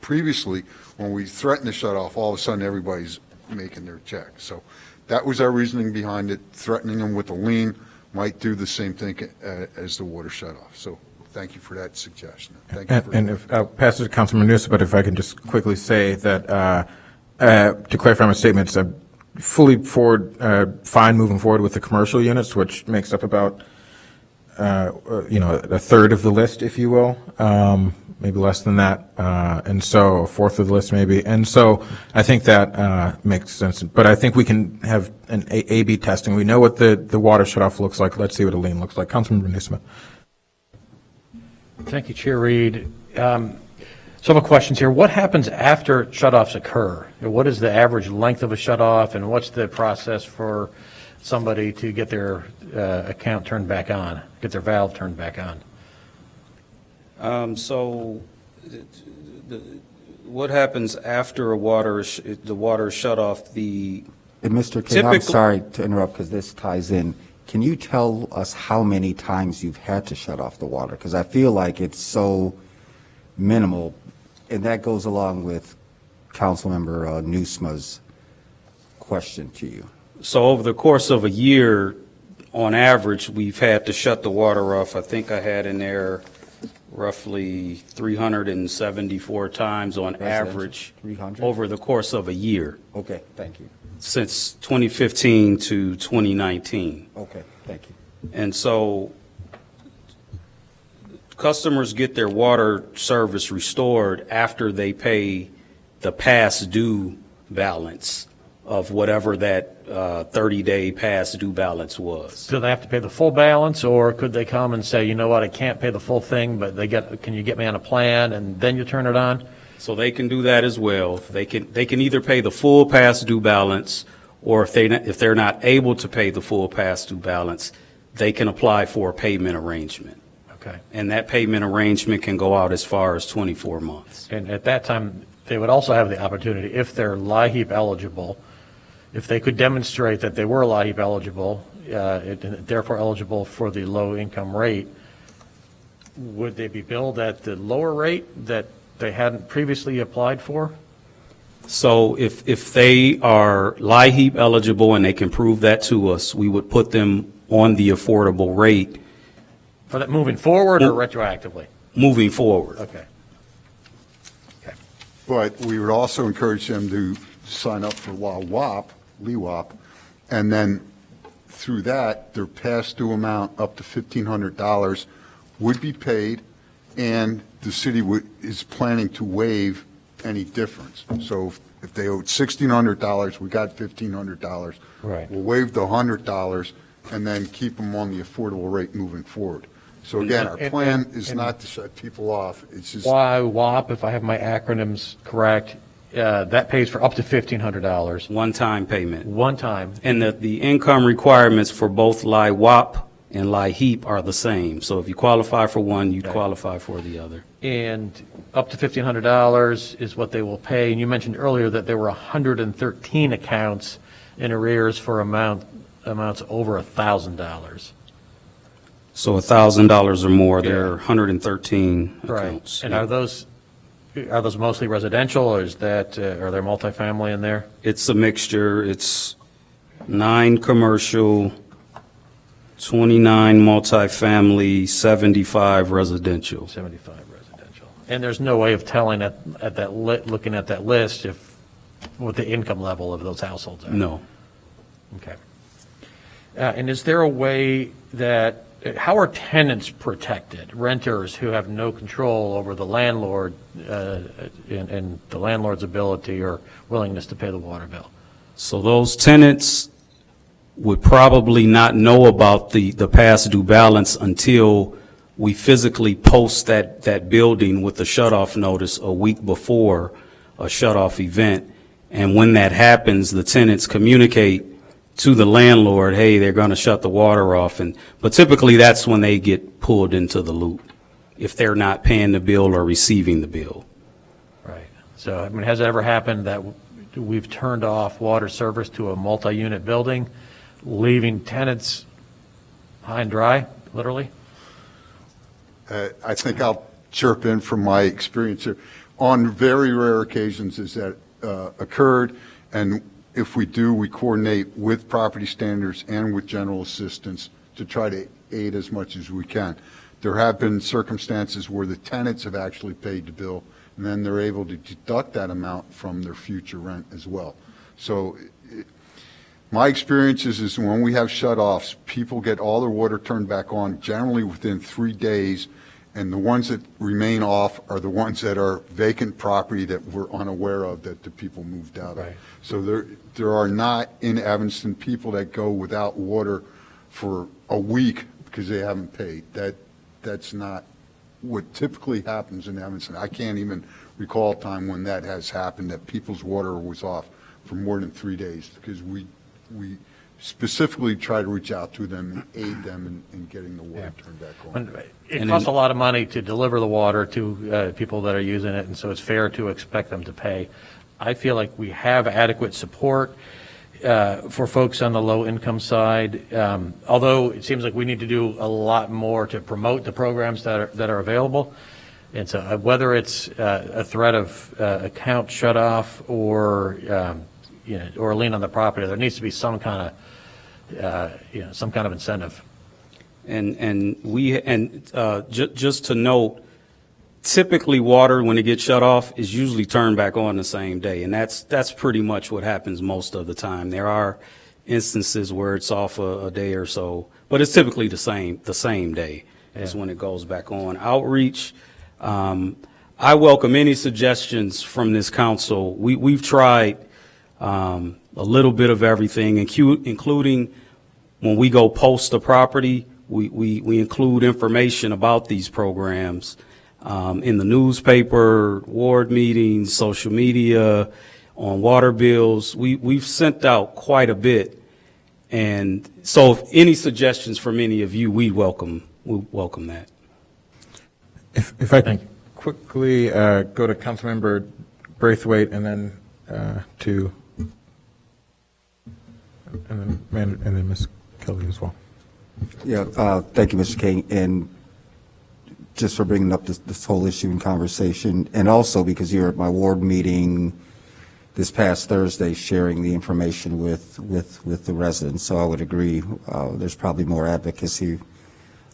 previously. When we threaten to shut off, all of a sudden everybody's making their check. So that was our reasoning behind it. Threatening them with a lien might do the same thing as the water shutoff. So thank you for that suggestion. Thank you. And if I'll pass it to Councilman Newsom, but if I can just quickly say that to clarify my statements, I'm fully fine moving forward with the commercial units, which makes up about a third of the list, if you will, maybe less than that, and so a fourth of the list maybe. And so I think that makes sense. But I think we can have an A/B testing. We know what the water shutoff looks like. Let's see what a lien looks like. Councilmember Newsome. Thank you, Chair Reed. Several questions here. What happens after shutoffs occur? What is the average length of a shutoff, and what's the process for somebody to get their account turned back on, get their valve turned back on? What happens after the water is shut off? And Mr. King, I'm sorry to interrupt because this ties in. Can you tell us how many times you've had to shut off the water? Because I feel like it's so minimal, and that goes along with Councilmember Newsome's question to you. So over the course of a year, on average, we've had to shut the water off. I think I had in there roughly 374 times on average 300? over the course of a year. Okay, thank you. Since 2015 to 2019. Okay, thank you. And so customers get their water service restored after they pay the past due balance of whatever that 30-day past due balance was. Do they have to pay the full balance, or could they come and say, you know what, I can't pay the full thing, but can you get me on a plan, and then you turn it on? So they can do that as well. They can either pay the full past due balance, or if they're not able to pay the full past due balance, they can apply for a payment arrangement. Okay. And that payment arrangement can go out as far as 24 months. And at that time, they would also have the opportunity, if they're LIHEAP eligible, if they could demonstrate that they were LIHEAP eligible, and therefore eligible for the low income rate, would they be billed at the lower rate that they hadn't previously applied for? So if they are LIHEAP eligible and they can prove that to us, we would put them on the affordable rate. For that moving forward or retroactively? Moving forward. Okay. But we would also encourage them to sign up for LWAP, and then through that, their past due amount up to $1,500 would be paid, and the city is planning to waive any difference. So if they owed $1,600, we got $1,500. Right. We'll waive the $100 and then keep them on the affordable rate moving forward. So again, our plan is not to shut people off. It's just. Why WAP, if I have my acronyms correct, that pays for up to $1,500. One-time payment. One time. And the income requirements for both LIWAP and LIHEAP are the same. So if you qualify for one, you qualify for the other. And up to $1,500 is what they will pay. And you mentioned earlier that there were 113 accounts in arrears for amounts over $1,000. So $1,000 or more, there are 113 Right. accounts. And are those mostly residential, or is that are there multifamily in there? It's a mixture. It's 9 commercial, 29 multifamily, 75 residential. 75 residential. And there's no way of telling looking at that list what the income level of those households are? No. Okay. And is there a way how are tenants protected? Renters who have no control over the landlord and the landlord's ability or willingness to pay the water bill? So those tenants would probably not know about the past due balance until we physically post that building with the shutoff notice a week before a shutoff event. And when that happens, the tenants communicate to the landlord, hey, they're going to shut the water off. But typically that's when they get pulled into the loop, if they're not paying the bill or receiving the bill. Right. So, I mean, has it ever happened that we've turned off water service to a multi-unit building, leaving tenants high and dry, literally? I think I'll chirp in from my experience here. On very rare occasions has that occurred, and if we do, we coordinate with property standards and with general assistance to try to aid as much as we can. There have been circumstances where the tenants have actually paid the bill, and then they're able to deduct that amount from their future rent as well. So My experience is when we have shutoffs, people get all their water turned back on generally within 3 days, and the ones that remain off are the ones that are vacant property that we're unaware of that the people moved out of. Right. So there are not in Evanston people that go without water for a week because they haven't paid. That's not what typically happens in Evanston. I can't even recall a time when that has happened, that people's water was off for more than 3 days, because we specifically try to reach out to them and aid them in getting the water turned back on. It costs a lot of money to deliver the water to people that are using it, and so it's fair to expect them to pay. I feel like we have adequate support for folks on the low-income side, although it seems like we need to do a lot more to promote the programs that are available. And so whether it's a threat of account shut-off or, or a lien on the property, there needs to be some kind of incentive. Just to note, typically water, when it gets shut off, is usually turned back on the same day, and that's pretty much what happens most of the time. There are instances where it's off a day or so, but it's typically the same day is when it goes back on. Outreach, I welcome any suggestions from this council. We've tried a little bit of everything, including when we go post a property, we include information about these programs in the newspaper, ward meetings, social media, on water bills. We've sent out quite a bit. And so if any suggestions from any of you, we welcome that. If I can quickly go to Councilmember Braithwaite and then and then Ms. Kelly as well. Yeah, thank you, Mr. King, and just for bringing up this whole issue in conversation, and also because you're at my ward meeting this past Thursday sharing the information with the residents. So I would agree, there's probably more advocacy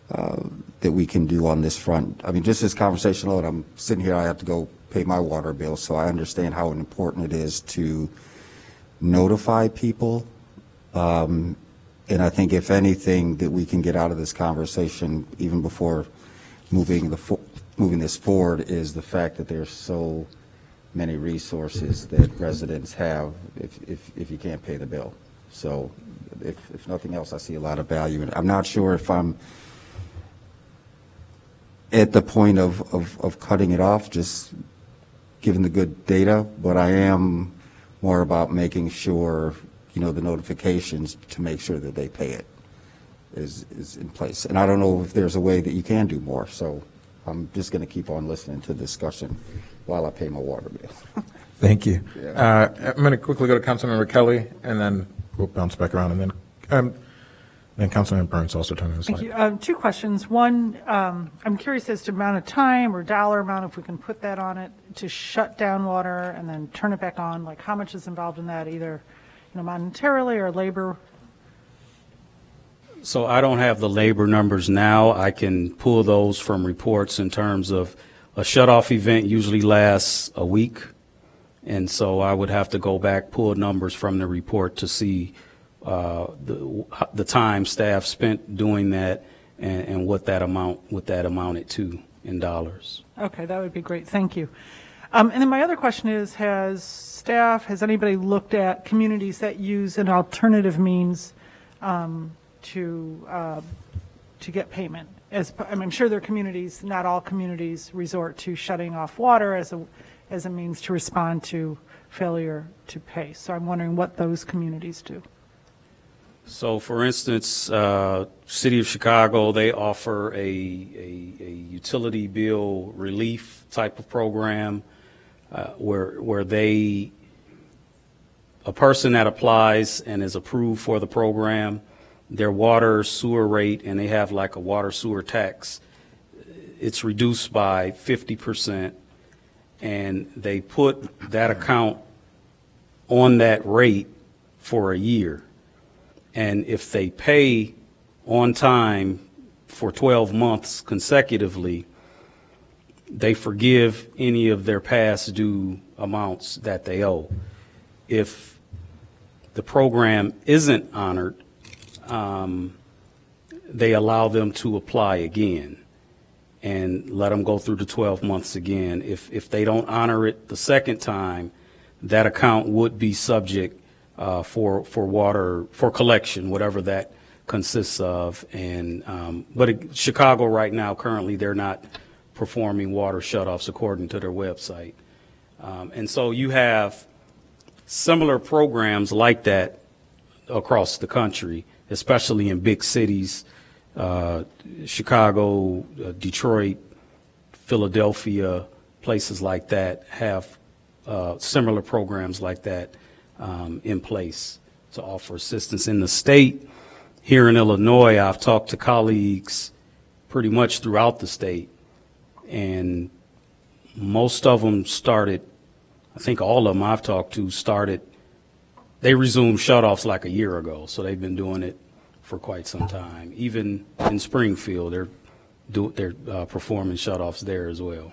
that we can do on this front. I mean, just this conversation alone, I'm sitting here, I have to go pay my water bill, so I understand how important it is to notify people. And I think if anything that we can get out of this conversation, even before moving this forward, is the fact that there's so many resources that residents have if you can't pay the bill. So if nothing else, I see a lot of value in it. I'm not sure if I'm at the point of cutting it off, just given the good data, but I am more about making sure, the notifications to make sure that they pay it is in place. And I don't know if there's a way that you can do more, so I'm just going to keep on listening to the discussion while I pay my water bill. Thank you. Yeah. I'm going to quickly go to Councilmember Kelly, and then we'll bounce back around, and then Councilmember Burns also turn his Thank light. you. Two questions. One, I'm curious as to amount of time or dollar amount, if we can put that on it, to shut down water and then turn it back on. Like, how much is involved in that, either monetarily or labor? So I don't have the labor numbers now. I can pull those from reports in terms of a shut-off event usually lasts a week. And so I would have to go back, pull numbers from the report to see the time staff spent doing that and what that amounted to in dollars. Okay, that would be great. Thank you. And then my other question is, has anybody looked at communities that use an alternative means to get payment? I'm sure there are communities, not all communities resort to shutting off water as a means to respond to failure to pay. So I'm wondering what those communities do. So, for instance, City of Chicago, they offer a utility bill relief type of program where a person that applies and is approved for the program, their water sewer rate, and they have like a water sewer tax, it's reduced by 50%, and they put that account on that rate for a year. And if they pay on time for 12 months consecutively, they forgive any of their past due amounts that they owe. If the program isn't honored, they allow them to apply again and let them go through the 12 months again. If they don't honor it the second time, that account would be subject for collection, whatever that consists of. And Chicago right now, currently, they're not performing water shutoffs according to their website. And so you have similar programs like that across the country, especially in big cities, Chicago, Detroit, Philadelphia, places like that have similar programs like that in place to offer assistance. In the state, here in Illinois, I've talked to colleagues pretty much throughout the state, and most of them started, I think all of them I've talked to started, they resumed shutoffs like a year ago, so they've been doing it for quite some time. Even in Springfield, they're performing shutoffs there as well.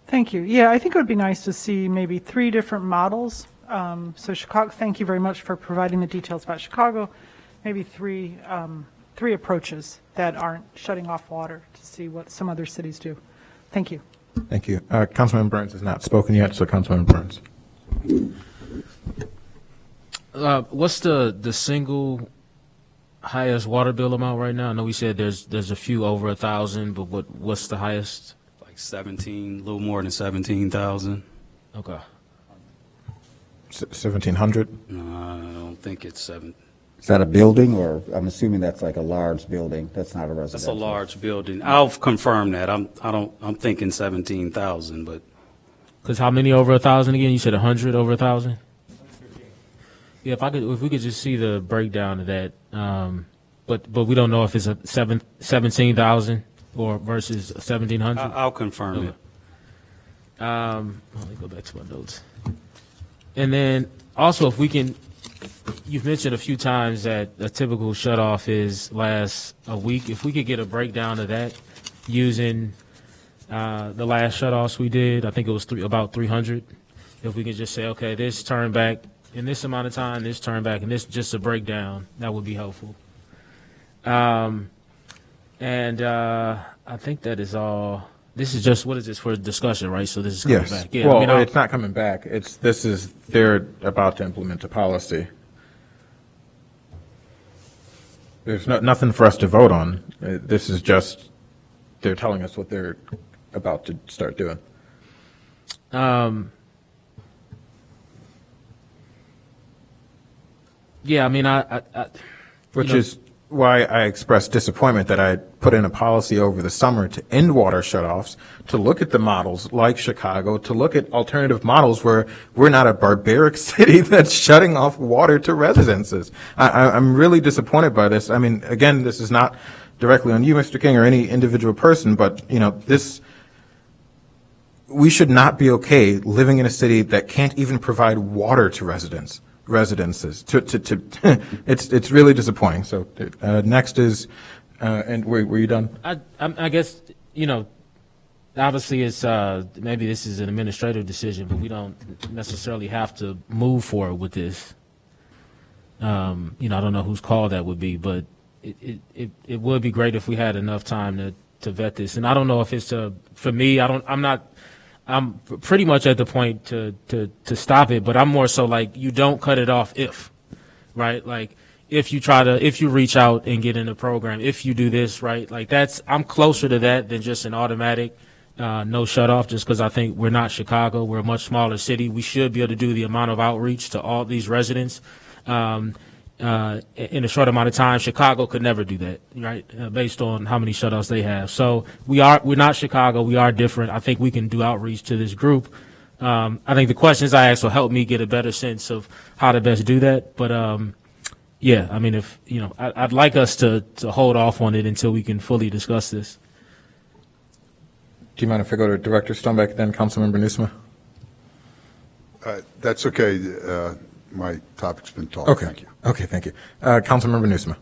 Thank you. Yeah, I think it would be nice to see maybe 3 different models. So Chicago, thank you very much for providing the details about Chicago. Maybe three approaches that aren't shutting off water to see what some other cities do. Thank you. Thank you. Councilman Burns has not spoken yet, so Councilman Burns. What's the single highest water bill amount right now? I know we said there's a few over 1,000, but what's the highest? Like 17, a little more than 17,000. Okay. 1,700? No, I don't think it's 7. Is that a building, or I'm assuming that's like a large building? That's not a That's residential. a large building. I'll confirm that. I'm thinking 17,000, but. Because how many over 1,000 again? You said 100 over 1,000? Yeah, if we could just see the breakdown of that, but we don't know if it's 17,000 or versus 1,700. I'll confirm it. Let me go back to my notes. And then also, if we can, you've mentioned a few times that a typical shutoff lasts a week. If we could get a breakdown of that using the last shutoffs we did, I think it was about 300. If we could just say, okay, this turned back in this amount of time, this turned back, and this just a breakdown, that would be helpful. I think that is all. This is just, what is this, for discussion, right? So this is coming back. Yeah, Well, it's not coming back. They're about to implement a policy. There's nothing for us to vote on. This is just, they're telling us what they're about to start doing. Yeah, I mean, Which is why I expressed disappointment that I put in a policy over the summer to end water shutoffs, to look at the models like Chicago, to look at alternative models where we're not a barbaric city that's shutting off water to residences. I'm really disappointed by this. I mean, again, this is not directly on you, Mr. King, or any individual person, but, we should not be okay living in a city that can't even provide water to residences. It's really disappointing. So next is, and were you done? I guess, obviously it's, maybe this is an administrative decision, but we don't necessarily have to move forward with this. I don't know whose call that would be, but it would be great if we had enough time to vet this. And I don't know if it's for me, I'm pretty much at the point to stop it, but I'm more so like, you don't cut it off right? Like, if you reach out and get in the program, if you do this, right? Like, I'm closer to that than just an automatic no shut off, just because I think we're not Chicago. We're a much smaller city. We should be able to do the amount of outreach to all these residents in a short amount of time. Chicago could never do that, right? Based on how many shutoffs they have. So we're not Chicago. We are different. I think we can do outreach to this group. I think the questions I asked will help me get a better sense of how to best do that. But yeah, I mean, if I'd like us to hold off on it until we can fully discuss this. Do you mind if I go to Director Stonebeck, then Councilmember Nusma? That's okay. My topic's been talked. Okay. Thank you. Okay, thank you. Councilmember Nusma.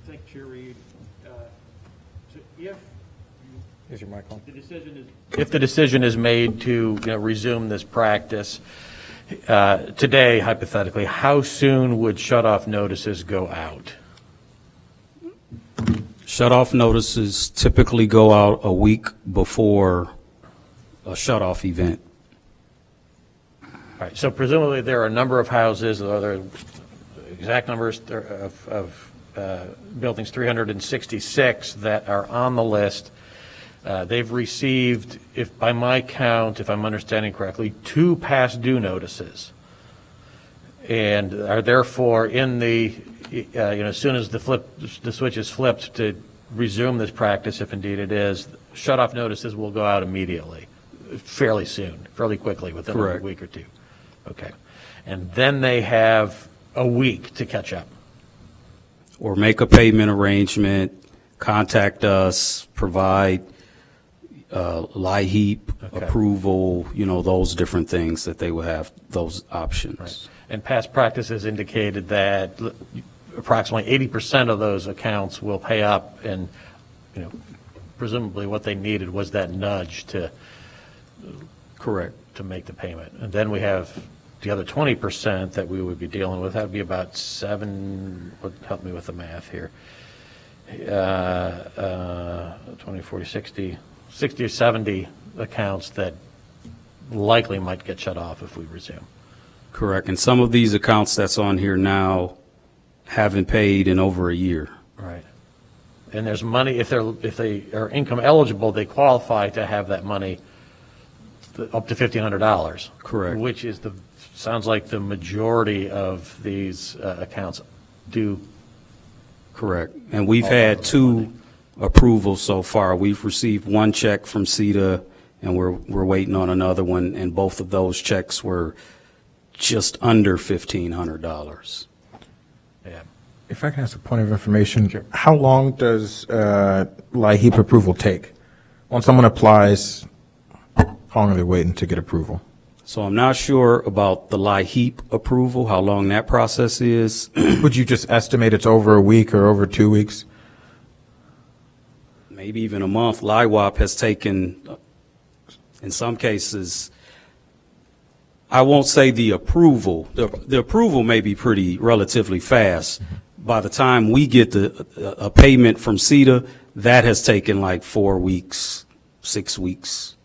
Thank you, Chair Reed. Is your mic on? If the decision is made to resume this practice, Today, hypothetically, how soon would shut-off notices go out? Shut-off notices typically go out a week before a shut-off event. All right, so presumably there are a number of houses, or there are exact numbers of buildings, 366, that are on the list. They've received, if by my count, if I'm understanding correctly, 2 past due notices, and are therefore in the, as soon as the switch is flipped to resume this practice, if indeed it is, shut-off notices will go out immediately, fairly soon, fairly quickly, within Correct. a week or two. Okay. And then they have a week to catch up. Or make a payment arrangement, contact us, provide LIHEAP approval, those different things that they will have, those options. Right. And past practices indicated that approximately 80% of those accounts will pay up, and presumably what they needed was that nudge to Correct. to make the payment. And then we have the other 20% that we would be dealing with. That would be about help me with the math here. 20, 40, 60 or 70 accounts that likely might get shut off if we resume. Correct. And some of these accounts that's on here now haven't paid in over a year. Right. And there's money, if they are income eligible, they qualify to have that money up to $1,500. Correct. Which is sounds like the majority of these accounts do. Correct. And we've had 2 approvals so far. We've received 1 check from CETA, and we're waiting on another one, and both of those checks were just under $1,500. Yeah. If I can ask a point of information, how long does LIHEAP approval take? When someone applies, how long are they waiting to get approval? So I'm not sure about the LIHEAP approval, how long that process is. Would you just estimate it's over a week or over 2 weeks? Maybe even a month. LIWAP has taken, in some cases, I won't say the approval. The approval may be pretty relatively fast. By the time we get a payment from CETA, that has taken like 4 weeks, 6 weeks.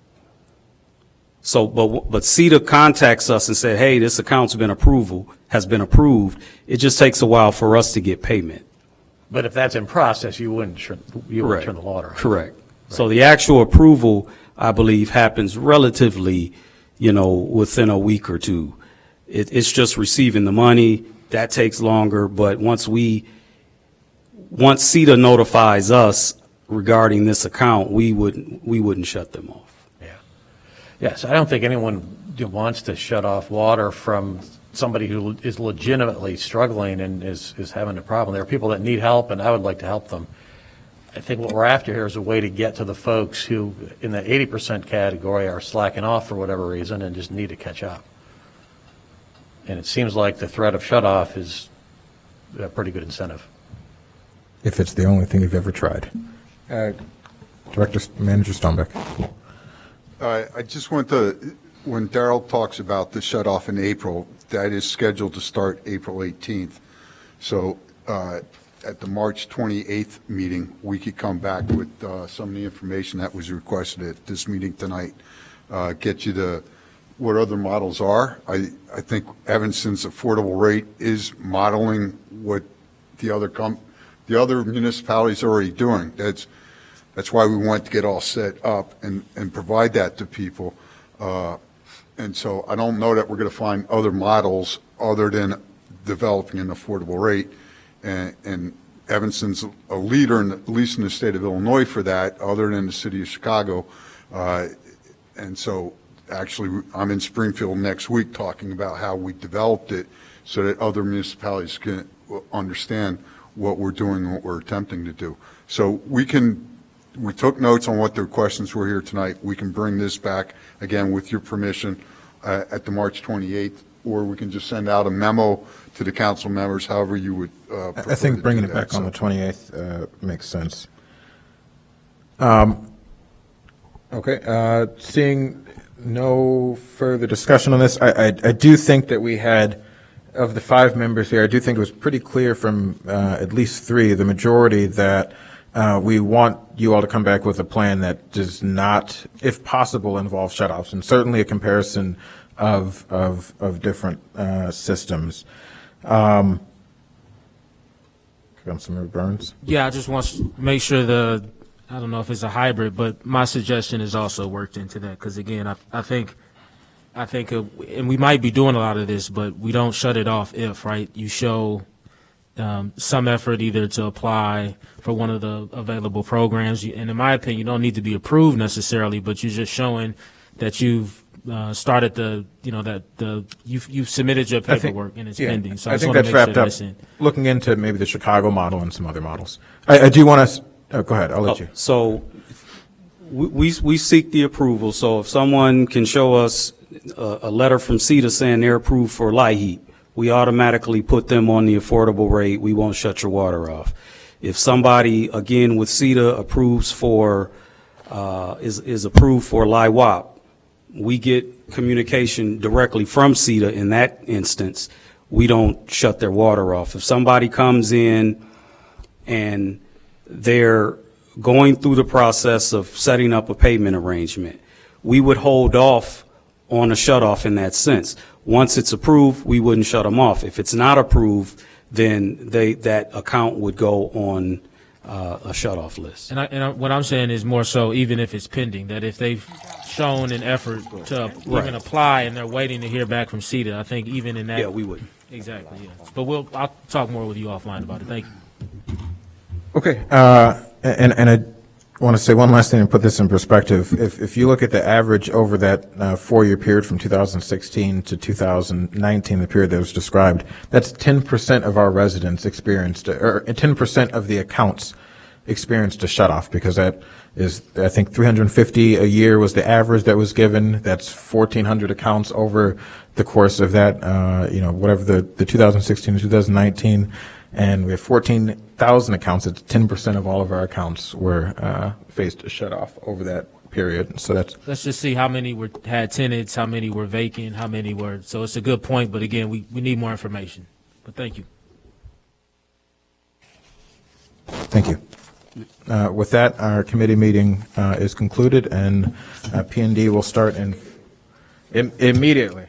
So, but CETA contacts us and said, hey, this account's has been approved. It just takes a while for us to get payment. But if that's in process, you wouldn't turn the water off. Correct. Right. So the actual approval, I believe, happens relatively, within a week or 2. It's just receiving the money. That takes longer. But once CETA notifies us regarding this account, we wouldn't shut them off. Yes, I don't think anyone wants to shut off water from somebody who is legitimately struggling and is having a problem. There are people that need help, and I would like to help them. I think what we're after here is a way to get to the folks who, in the 80% category, are slacking off for whatever reason and just need to catch up. And it seems like the threat of shut-off is a pretty good incentive. If it's the only thing you've ever tried. Manager Stonebeck. I just want when Darrell talks about the shut-off in April, that is scheduled to start April 18th. So at the March 28th meeting, we could come back with some of the information that was requested at this meeting tonight, get you what other models are. I think Evanston's affordable rate is modeling what the other municipalities are already doing. That's why we want to get all set up and provide that to people. And so I don't know that we're going to find other models other than developing an affordable rate. And Evanston's a leader, at least in the state of Illinois, for that, other than the city of Chicago. And so actually, I'm in Springfield next week talking about how we developed it so that other municipalities can understand what we're doing and what we're attempting to do. So we took notes on what the questions were here tonight. We can bring this back, again, with your permission, at the March 28th, or we can just send out a memo to the council members, however you would prefer. I think bringing it back on the 28th makes sense. Okay, seeing no further discussion on this. I do think that we had, of the 5 members here, I do think it was pretty clear from at least 3, the majority, that we want you all to come back with a plan that does not, if possible, involve shutoffs, and certainly a comparison of different systems. Councilmember Burns? Yeah, I just want to make sure I don't know if it's a hybrid, but my suggestion is also worked into that, because again, I think, and we might be doing a lot of this, but we don't shut it off if, right? You show some effort either to apply for one of the available programs, and in my opinion, you don't need to be approved necessarily, but you're just showing that you've started you've submitted your paperwork and it's pending. So I just think wanna that's make sure wrapped up. that's in. Looking into maybe the Chicago model and some other models. I do want to, go ahead, I'll let you. So we seek the approval. So if someone can show us a letter from CETA saying they're approved for LIHEAP, we automatically put them on the affordable rate. We won't shut your water off. If somebody, again, with CETA approves for, is approved for LIWAP, we get communication directly from CETA in that instance. We don't shut their water off. If somebody comes in and they're going through the process of setting up a payment arrangement, we would hold off on a shutoff in that sense. Once it's approved, we wouldn't shut them off. If it's not approved, then that account would go on a shutoff list. And what I'm saying is more so, even if it's pending, that if they've shown an effort to even apply and they're waiting to hear back from CETA, I think even in that. Yeah, we would. Exactly, yeah. But I'll talk more with you offline about it. Thank you. Okay, and I want to say one last thing and put this in perspective. If you look at the average over that 4-year period from 2016 to 2019, the period that was described, that's 10% of our residents experienced, or 10% of the accounts experienced a shutoff, because that is, I think, 350 a year was the average that was given. That's 1,400 accounts over the course of that, whatever the 2016 to 2019. And we have 14,000 accounts. It's 10% of all of our accounts were faced a shutoff over that period. So Let's just see how many had tenants, how many were vacant, how many were. So it's a good point, but again, we need more information. But thank you. Thank you. With that, our committee meeting is concluded, and P&D will start immediately.